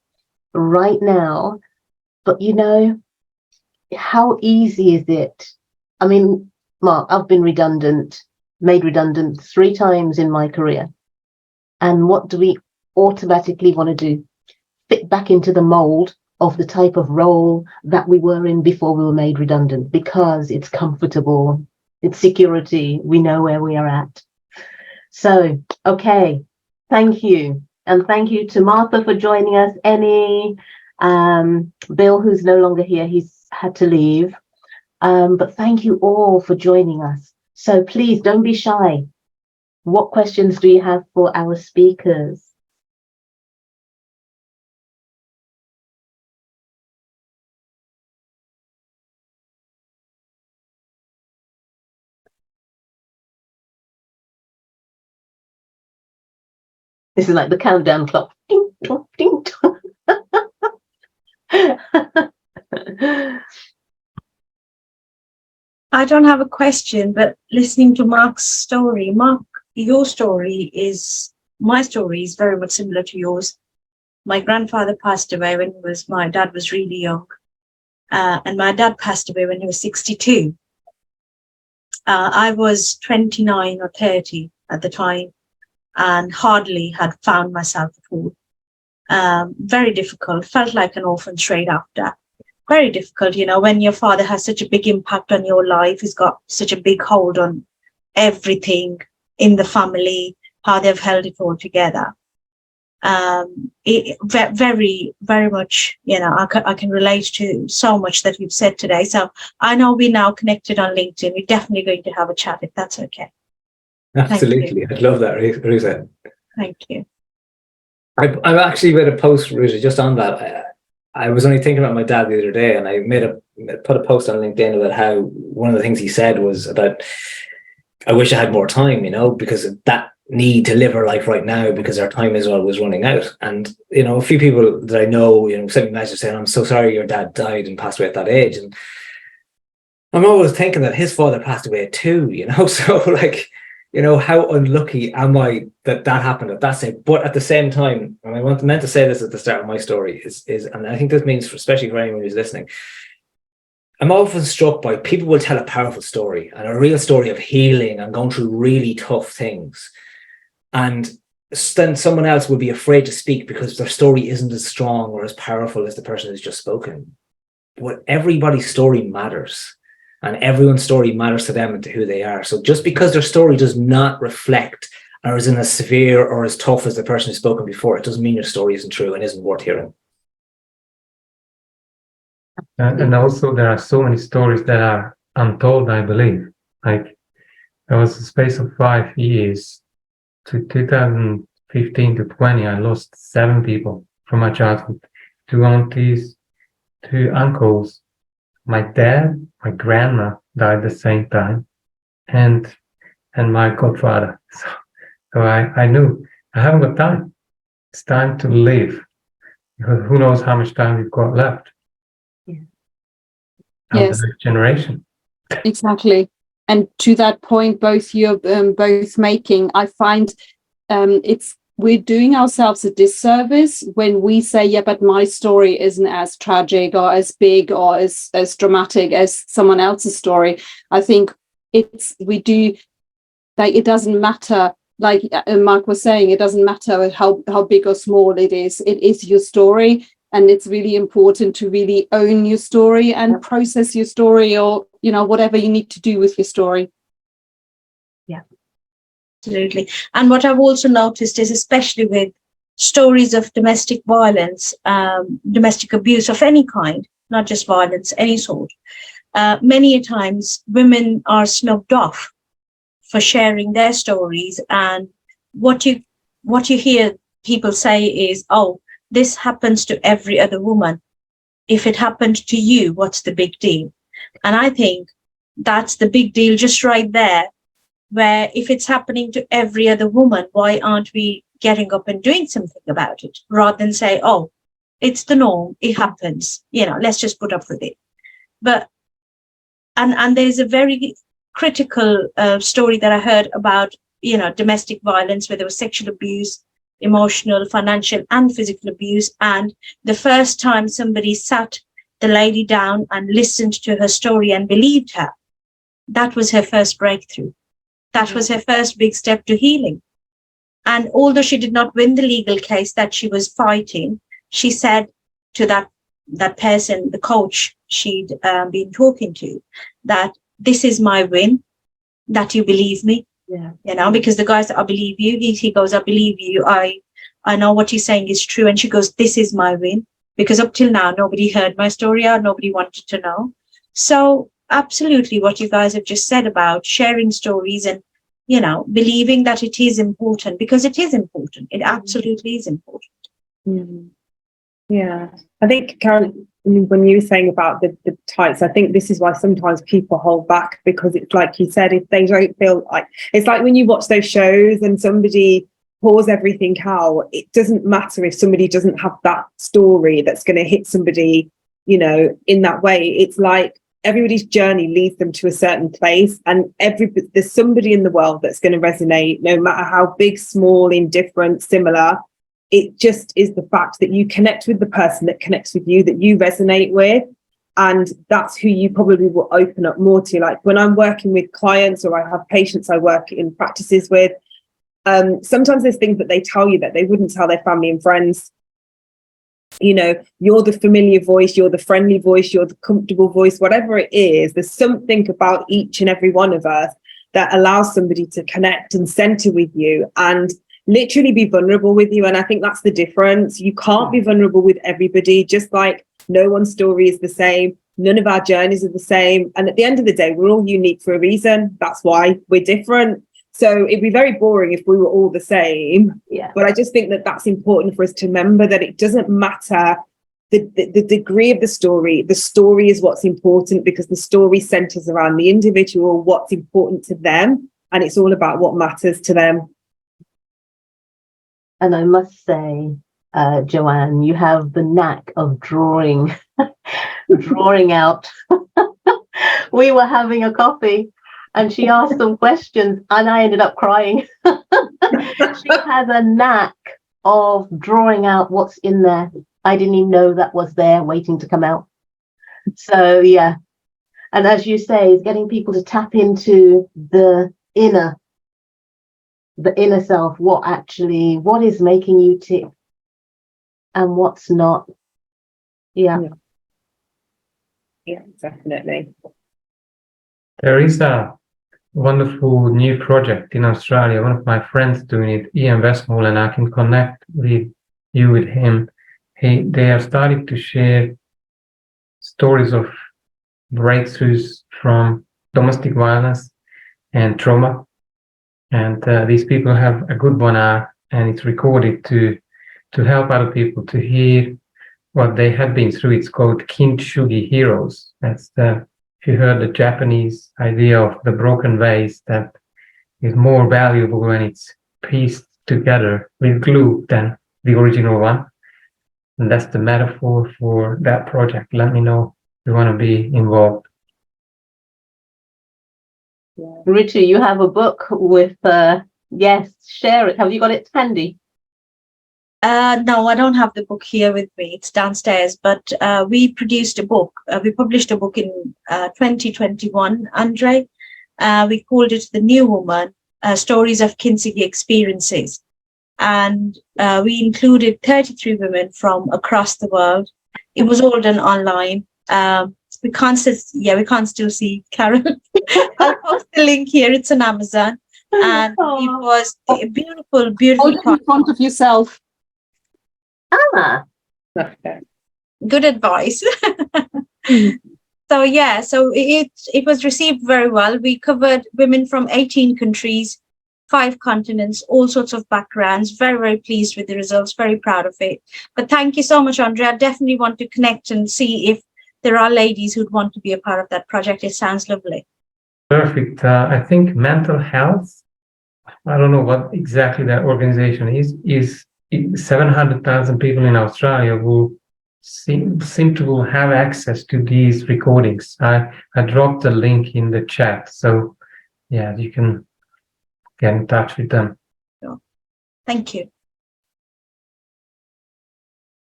right now. But how easy is it? I mean, Mark, I've been made redundant 3 times in my career. And what do we automatically want to do? Fit back into the mold of the type of role that we were in before we were made redundant, because it's comfortable, it's security, we know where we are at. So, okay, thank you. And thank you to Martha for joining us, Annie, Bill, who's no longer here, he's had to leave. But thank you all for joining us. So please don't be shy. What questions do you have for our speakers? This is like the countdown clock. Ding, dong, ding, dong. I don't have a question, but listening to Mark's story, Mark, your story is, my story is very much similar to yours. My grandfather passed away when my dad was really young. And my dad passed away when he was 62. I was 29 or 30 at the time and hardly had found myself at all. Very difficult, felt like an orphan straight after. Very difficult, when your father has such a big impact on your life, he's got such a big hold on everything in the family, how they've held it all together. Very, very much, I can relate to so much that you've said today. So I know we're now connected on LinkedIn. We're definitely going to have a chat if that's okay. Absolutely. I'd love that, Risa. Thank you. I've actually made a post, Ruta, just on that. I was only thinking about my dad the other day, and I put a post on LinkedIn about how one of the things he said was about, I wish I had more time, because of that need to live our life right now, because our time as well was running out. And, a few people that I know, sent me messages saying, I'm so sorry your dad died and passed away at that age. And I'm always thinking that his father passed away too, so like, how unlucky am I that happened at that stage? But at the same time, and I meant to say this at the start of my story, is and I think this means, especially for anyone who's listening, I'm often struck by people will tell a powerful story and a real story of healing and going through really tough things. And then someone else will be afraid to speak because their story isn't as strong or as powerful as the person who's just spoken. But everybody's story matters. And everyone's story matters to them and to who they are. So just because their story does not reflect or isn't as severe or as tough as the person who's spoken before, it doesn't mean your story isn't true and isn't worth hearing. And also there are so many stories that are untold, I believe. Like there was a space of 5 years to 2015 to 20, I lost 7 people from my childhood, 2 aunties, 2 uncles. My dad, my grandma died at the same time, and my godfather. So I knew I haven't got time. It's time to live. Who knows how much time we've got left? Yeah. Yes. The next generation. Exactly. And to that point, both you're both making, I find we're doing ourselves a disservice when we say, yeah, but my story isn't as tragic or as big or as dramatic as someone else's story. I think we do, like, it doesn't matter, like Mark was saying, it doesn't matter how big or small it is your story. And it's really important to really own your story and process your story, or, whatever you need to do with your story. Yeah. Absolutely. And what I've also noticed is, especially with stories of domestic violence, domestic abuse of any kind, not just violence, any sort, many a times women are snubbed off for sharing their stories. And what you hear people say is, oh, this happens to every other woman. If it happened to you, what's the big deal? And I think that's the big deal just right there, where if it's happening to every other woman, why aren't we getting up and doing something about it, rather than say, oh, it's the norm, it happens, let's just put up with it. But and there's a very critical story that I heard about, domestic violence, where there was sexual abuse, emotional, financial and physical abuse. And the first time somebody sat the lady down and listened to her story and believed her, that was her first breakthrough. That was her first big step to healing. And although she did not win the legal case that she was fighting, she said to that person, the coach she'd been talking to, that this is my win, that you believe me. Yeah. Because the guy said, I believe you. He goes, I believe you. I know what you're saying is true. And she goes, this is my win. Because up till now, nobody heard my story or nobody wanted to know. So absolutely what you guys have just said about sharing stories and, believing that it is important, because it is important. It absolutely is important. Mm. Yeah. I think, Karen, when you were saying about the types, I think this is why sometimes people hold back, because it's like you said, if they don't feel like, it's like when you watch those shows and somebody pours everything out, it doesn't matter if somebody doesn't have that story that's going to hit somebody, in that way. It's like everybody's journey leads them to a certain place, and there's somebody in the world that's going to resonate, no matter how big, small, indifferent, similar. It just is the fact that you connect with the person that connects with you, that you resonate with, and that's who you probably will open up more to. Like when I'm working with clients or I have patients I work in practices with, sometimes there's things that they tell you that they wouldn't tell their family and friends. You're the familiar voice, you're the friendly voice, you're the comfortable voice, whatever it is. There's something about each and every one of us that allows somebody to connect and center with you and literally be vulnerable with you. And I think that's the difference. You can't be vulnerable with everybody, just like no one's story is the same. None of our journeys are the same. And at the end of the day, we're all unique for a reason. That's why we're different. So it'd be very boring if we were all the same. Yeah. But I just think that that's important for us to remember, that it doesn't matter the degree of the story is what's important, because the story centers around the individual, what's important to them, and it's all about what matters to them. And I must say, Joanne, you have the knack of drawing out. We were having a coffee and she asked some questions and I ended up crying. She has a knack of drawing out what's in there. I didn't even know that was there waiting to come out. So, yeah. And as you say, it's getting people to tap into the inner self, what is making you tick and what's not. Yeah, definitely. There is a wonderful new project in Australia. One of my friends doing it, Ian Westmore, and I can connect with you with him. They are starting to share stories of breakthroughs from domestic violence and trauma. And these people have a good 1 hour, and it's recorded to help other people to hear what they have been through. It's called Kintsugi Heroes. That's if you heard the Japanese idea of the broken vase that is more valuable when it's pieced together with glue than the original one. And that's the metaphor for that project. Let me know if you want to be involved. Yeah. Richie, you have a book with, yes, share it. Have you got it handy? No, I don't have the book here with me. It's downstairs, but we produced a book. We published a book in 2021, Andre. We called it The New Woman, Stories of Kintsugi Experiences. And we included 33 women from across the world. It was all done online. We can't still see Carol. I'll post the link here. It's on Amazon. And it was a beautiful, beautiful. Hold it in front of yourself. Okay. Good advice. So it was received very well. We covered women from 18 countries, 5 continents, all sorts of backgrounds. Very, very pleased with the results. Very proud of it. But thank you so much, Andrea. I definitely want to connect and see if there are ladies who'd want to be a part of that project. It sounds lovely. Perfect. I think mental health, I don't know what exactly that organization is 700,000 people in Australia who seem to have access to these recordings. I dropped the link in the chat. So, yeah, you can get in touch with them. Thank you.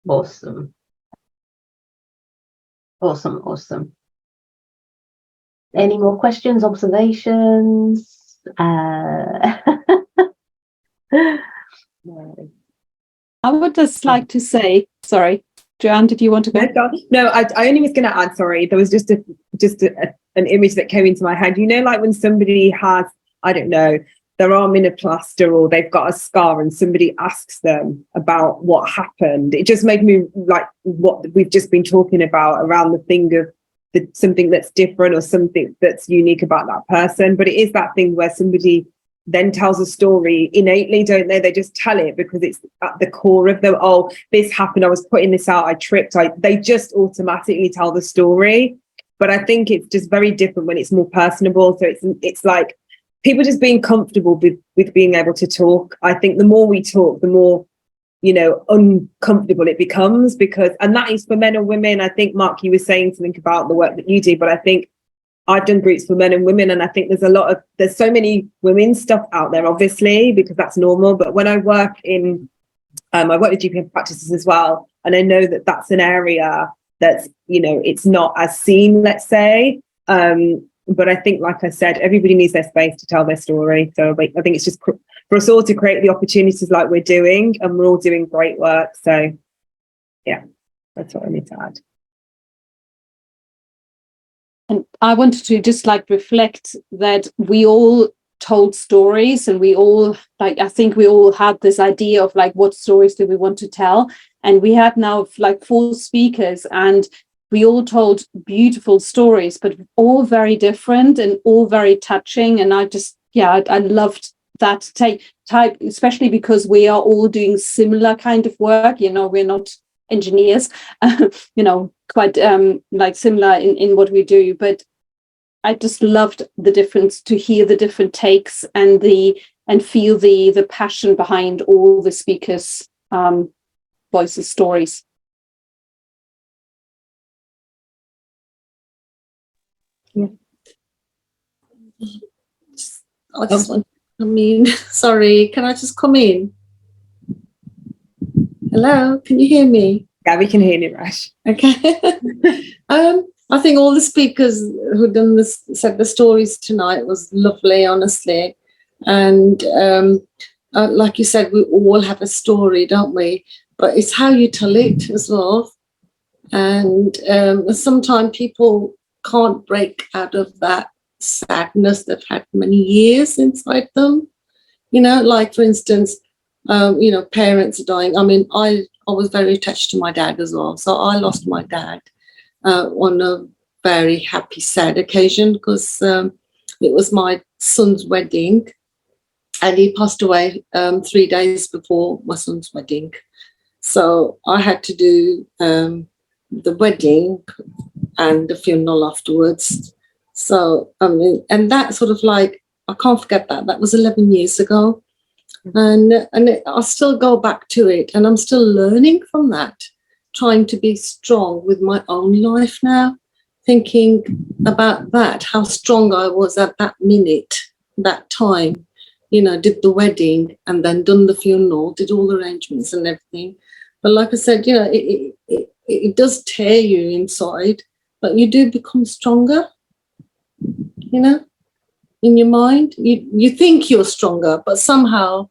Awesome. Awesome. Any more questions, observations? I would just like to say, sorry, Joanne, did you want to go? No, I only was going to add, sorry, there was just an image that came into my head. You know, like when somebody has, I don't know, their arm in a plaster or they've got a scar and somebody asks them about what happened. It just made me like what we've just been talking about around the thing of something that's different or something that's unique about that person. But it is that thing where somebody then tells a story innately, don't they? They just tell it because it's at the core of them. Oh, this happened. I was putting this out. I tripped. They just automatically tell the story. But I think it's just very different when it's more personable. So it's like people just being comfortable with being able to talk. I think the more we talk, the more, uncomfortable it becomes and that is for men and women. I think, Mark, you were saying something about the work that you do, but I think I've done groups for men and women, and I think there's so many women's stuff out there, obviously, because that's normal. But when I work I work with GP practices as well, and I know that that's an area that's, it's not as seen, let's say. But I think, like I said, everybody needs their space to tell their story. So I think it's just for us all to create the opportunities like we're doing, and we're all doing great work. So, yeah, that's what I need to add. And I wanted to just reflect that we all told stories, and we all I think we all had this idea of what stories do we want to tell. And we had now 4 speakers, and we all told beautiful stories, but all very different and all very touching. And I loved that type, especially because we are all doing similar kind of work. We're not engineers, quite like similar in what we do. But I just loved the difference, to hear the different takes and feel the passion behind all the speakers' voices, stories. Yeah. Sorry, can I just come in? Hello, can you hear me? Yeah, we can hear you, Rash. Okay. I think all the speakers who said the stories tonight was lovely, honestly. And like you said, we all have a story, don't we? But it's how you tell it as well. And sometimes people can't break out of that sadness they've had many years inside them. Like, for instance, parents are dying. I mean, I was very attached to my dad as well. So I lost my dad on a very happy, sad occasion, because it was my son's wedding, and he passed away 3 days before my son's wedding. So I had to do the wedding and the funeral afterwards. So, and that sort of like, I can't forget that. That was 11 years ago. And I still go back to it, and I'm still learning from that, trying to be strong with my own life now, thinking about that, how strong I was at that minute, that time, did the wedding and then done the funeral, did all the arrangements and everything. But like I said, it does tear you inside, but you do become stronger, in your mind. You think you're stronger, but somehow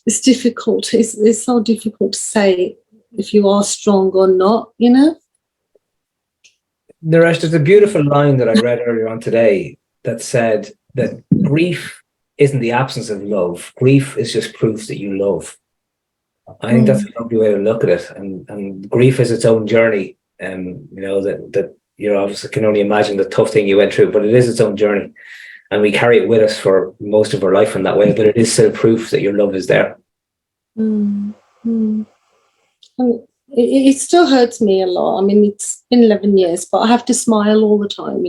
it's difficult. It's so difficult to say if you are strong or not, Naresh, there's a beautiful line that I read earlier on today that said that grief isn't the absence of love. Grief is just proof that you love. I think that's a lovely way to look at it. And grief is its own journey. That obviously can only imagine the tough thing you went through, but it is its own journey. And we carry it with us for most of our life in that way, but it is still proof that your love is there. And it still hurts me a lot. I mean, it's been 11 years, but I have to smile all the time,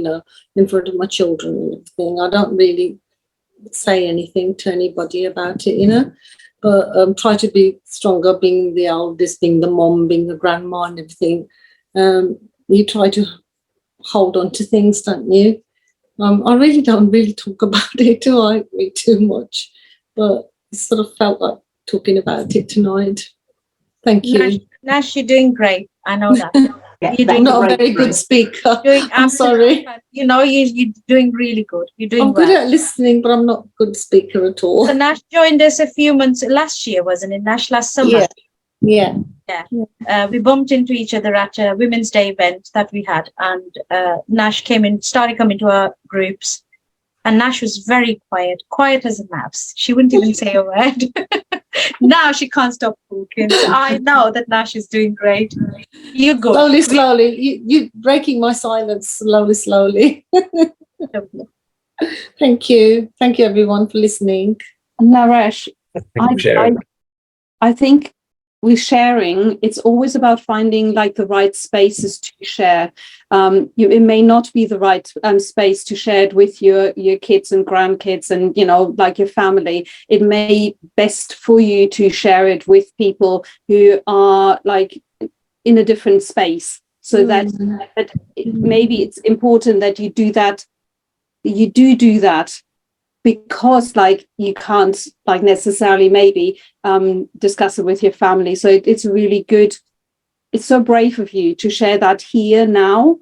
in front of my children and everything. I don't really say anything to anybody about it, but try to be stronger, being the eldest, being the mom, being the grandma and everything. You try to hold on to things, don't you? I really don't talk about it, do I? Really too much, but it sort of felt like talking about it tonight. Thank you. Nash, you're doing great. I know that. I'm not a very good speaker. I'm sorry. You're doing really good. You're doing I'm good at listening, but I'm not a good speaker at all. So Nash joined us a few months last year, wasn't it? Nash, last summer. Yeah. We bumped into each other at a Women's Day event that we had, and Nash started coming to our groups, and Nash was very quiet as a mouse. She wouldn't even say a word. Now she can't stop talking. So I know that Nash is doing great. You're good. Slowly. You're breaking my silence slowly. Thank you. Thank you, everyone, for listening. Naresh, I think with sharing, it's always about finding like the right spaces to share. It may not be the right space to share it with your kids and grandkids and, like your family. It may best for you to share it with people who are like in a different space. So that maybe it's important that you do that. You do that. Because like you can't like necessarily maybe discuss it with your family. So it's really good. It's so brave of you to share that here now.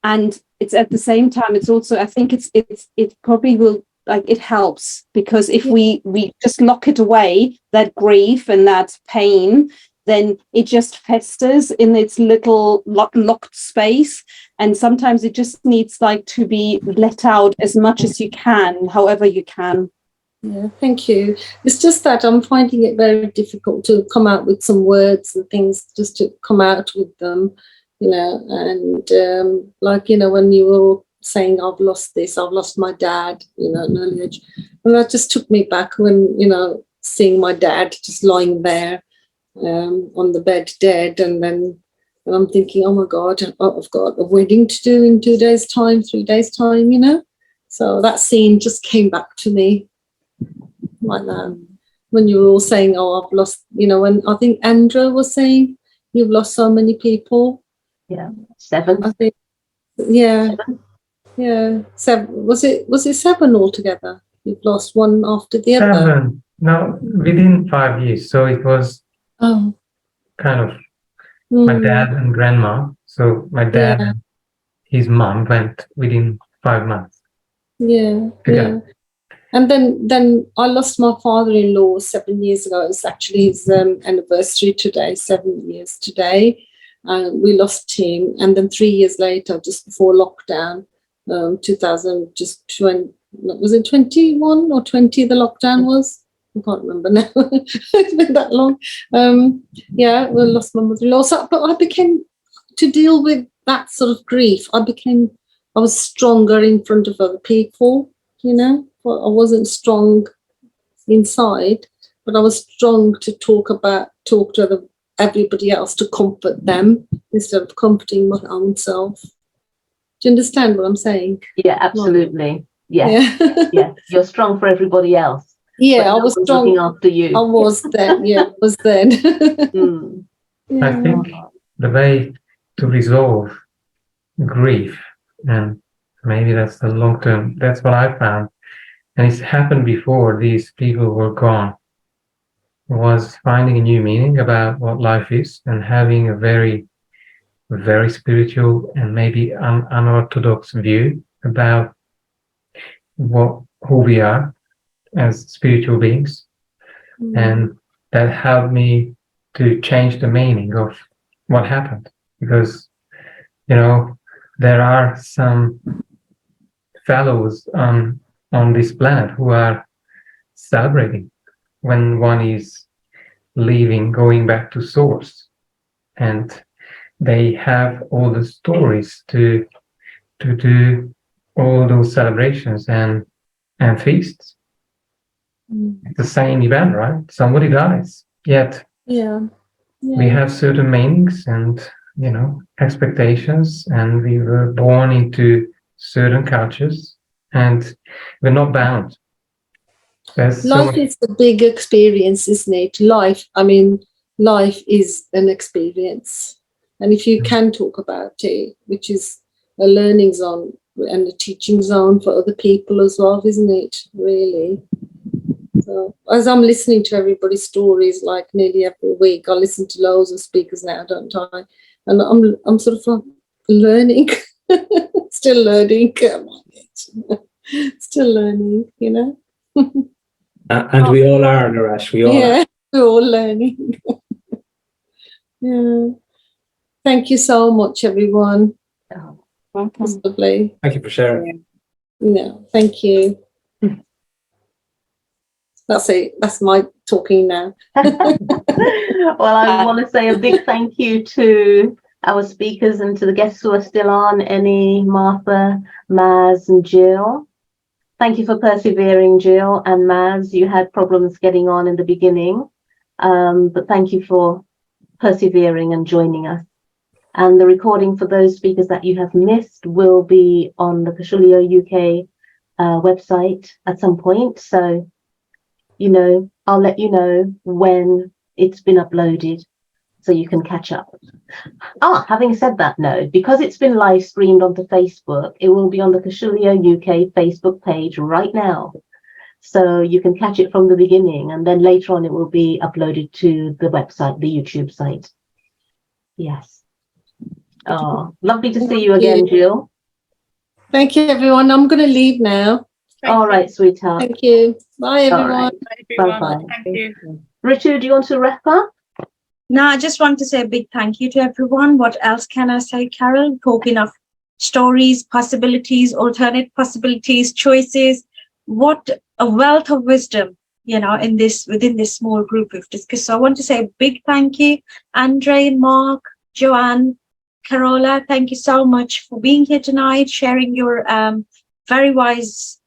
And it's at the same time, it's also, I think it probably will, like, it helps, because if we just lock it away, that grief and that pain, then it just festers in its little locked space. And sometimes it just needs like to be let out as much as you can, however you can. Yeah, thank you. It's just that I'm finding it very difficult to come out with some words and things, just to come out with them, and when you were saying, I've lost this, I've lost my dad, at an early age. And that just took me back when, seeing my dad just lying there on the bed dead. And I'm thinking, oh my God, I've got a wedding to do in 2 days' time, 3 days' time, So that scene just came back to me like that. When you were all saying, oh, I've lost, when I think Andrew was saying, you've lost so many people. Yeah, 7. I think, yeah. 7. Yeah, 7. Was it 7 altogether? You've lost one after the other. 7. No, within 5 years. So it was Oh, kind of my dad and grandma. So my dad and his mom went within 5 months. Yeah, together. yeah. And then I lost my father-in-law 7 years ago. It's actually his anniversary today, 7 years today. We lost him, and then 3 years later, just before lockdown, 2020, was it 21 or 20? The lockdown was. I can't remember now. It's been that long. Yeah, we lost my mother-in-law. So, but I became, to deal with that sort of grief, I was stronger in front of other people. I wasn't strong inside, but I was strong to talk to everybody else, to comfort them instead of comforting my own self. Do you understand what I'm saying? Yeah, absolutely. Yes. Yeah. Yeah. You're strong for everybody else. Yeah, I no was one's strong. looking after you. I was then. Yeah, I was then. I think the way to resolve grief, and maybe that's the long term, that's what I found, and it's happened before these people were gone, was finding a new meaning about what life is and having a very, very spiritual and maybe unorthodox view about who we are as spiritual beings. And that helped me to change the meaning of what happened, because there are some fellows on this planet who are celebrating when one is leaving, going back to source, and they have all the stories to do all those celebrations and feasts. It's the same event, right? Somebody dies, yet we have certain meanings and expectations, and we were born into certain cultures, and we're not bound. Life is a big experience, isn't it? Life is an experience, and if you can talk about it, which is a learning zone and a teaching zone for other people as well, isn't it? Really. So as I'm listening to everybody's stories, like nearly every week, I listen to loads of speakers now, don't I? And I'm sort of learning, still learning, still learning, And we all are, Naresh. We all are. We're all learning. Yeah. Thank you so much, everyone. Welcome. It's lovely. Thank you for sharing. Yeah, thank you. That's it. That's my talking now. Well, I want to say a big thank you to our speakers and to the guests who are still on, Annie, Martha, Maz and Jill. Thank you for persevering, Jill and Maz. You had problems getting on in the beginning, but thank you for persevering and joining us. And the recording for those speakers that you have missed will be on the KaushalyaUK website at some point. So, I'll let you know when it's been uploaded so you can catch up. Having said that, no, because it's been live streamed onto Facebook, it will be on the KaushalyaUK Facebook page right now. So you can catch it from the beginning, and then later on it will be uploaded to the website, the YouTube site. Yes. Oh, lovely to see you again, Jill. Thank you, everyone. I'm going to leave now. All right, sweetheart. Thank you. Bye, everyone. Right. Bye-bye. Thank you. Richard, do you want to wrap up? No, I just want to say a big thank you to everyone. What else can I say, Carol? Talking of stories, possibilities, alternate possibilities, choices. What a wealth of wisdom, within this small group we've discussed. So I want to say a big thank you, Andre, Mark, Joanne, Carola, thank you so much for being here tonight, sharing your very wise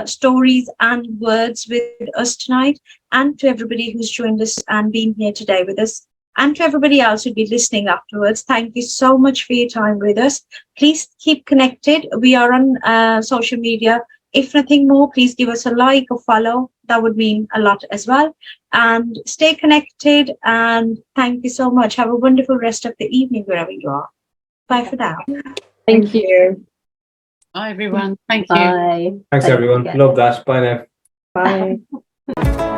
stories and words with us tonight, and to everybody who's joined us and been here today with us, and to everybody else who'll be listening afterwards. Thank you so much for your time with us. Please keep connected. We are on social media. If nothing more, please give us a like or follow. That would mean a lot as well. And stay connected. And thank you so much. Have a wonderful rest of the evening wherever you are. Bye for now. Thank you. Bye, everyone. Thank you. Bye. Thanks, everyone. again. Love that. Bye now. Bye.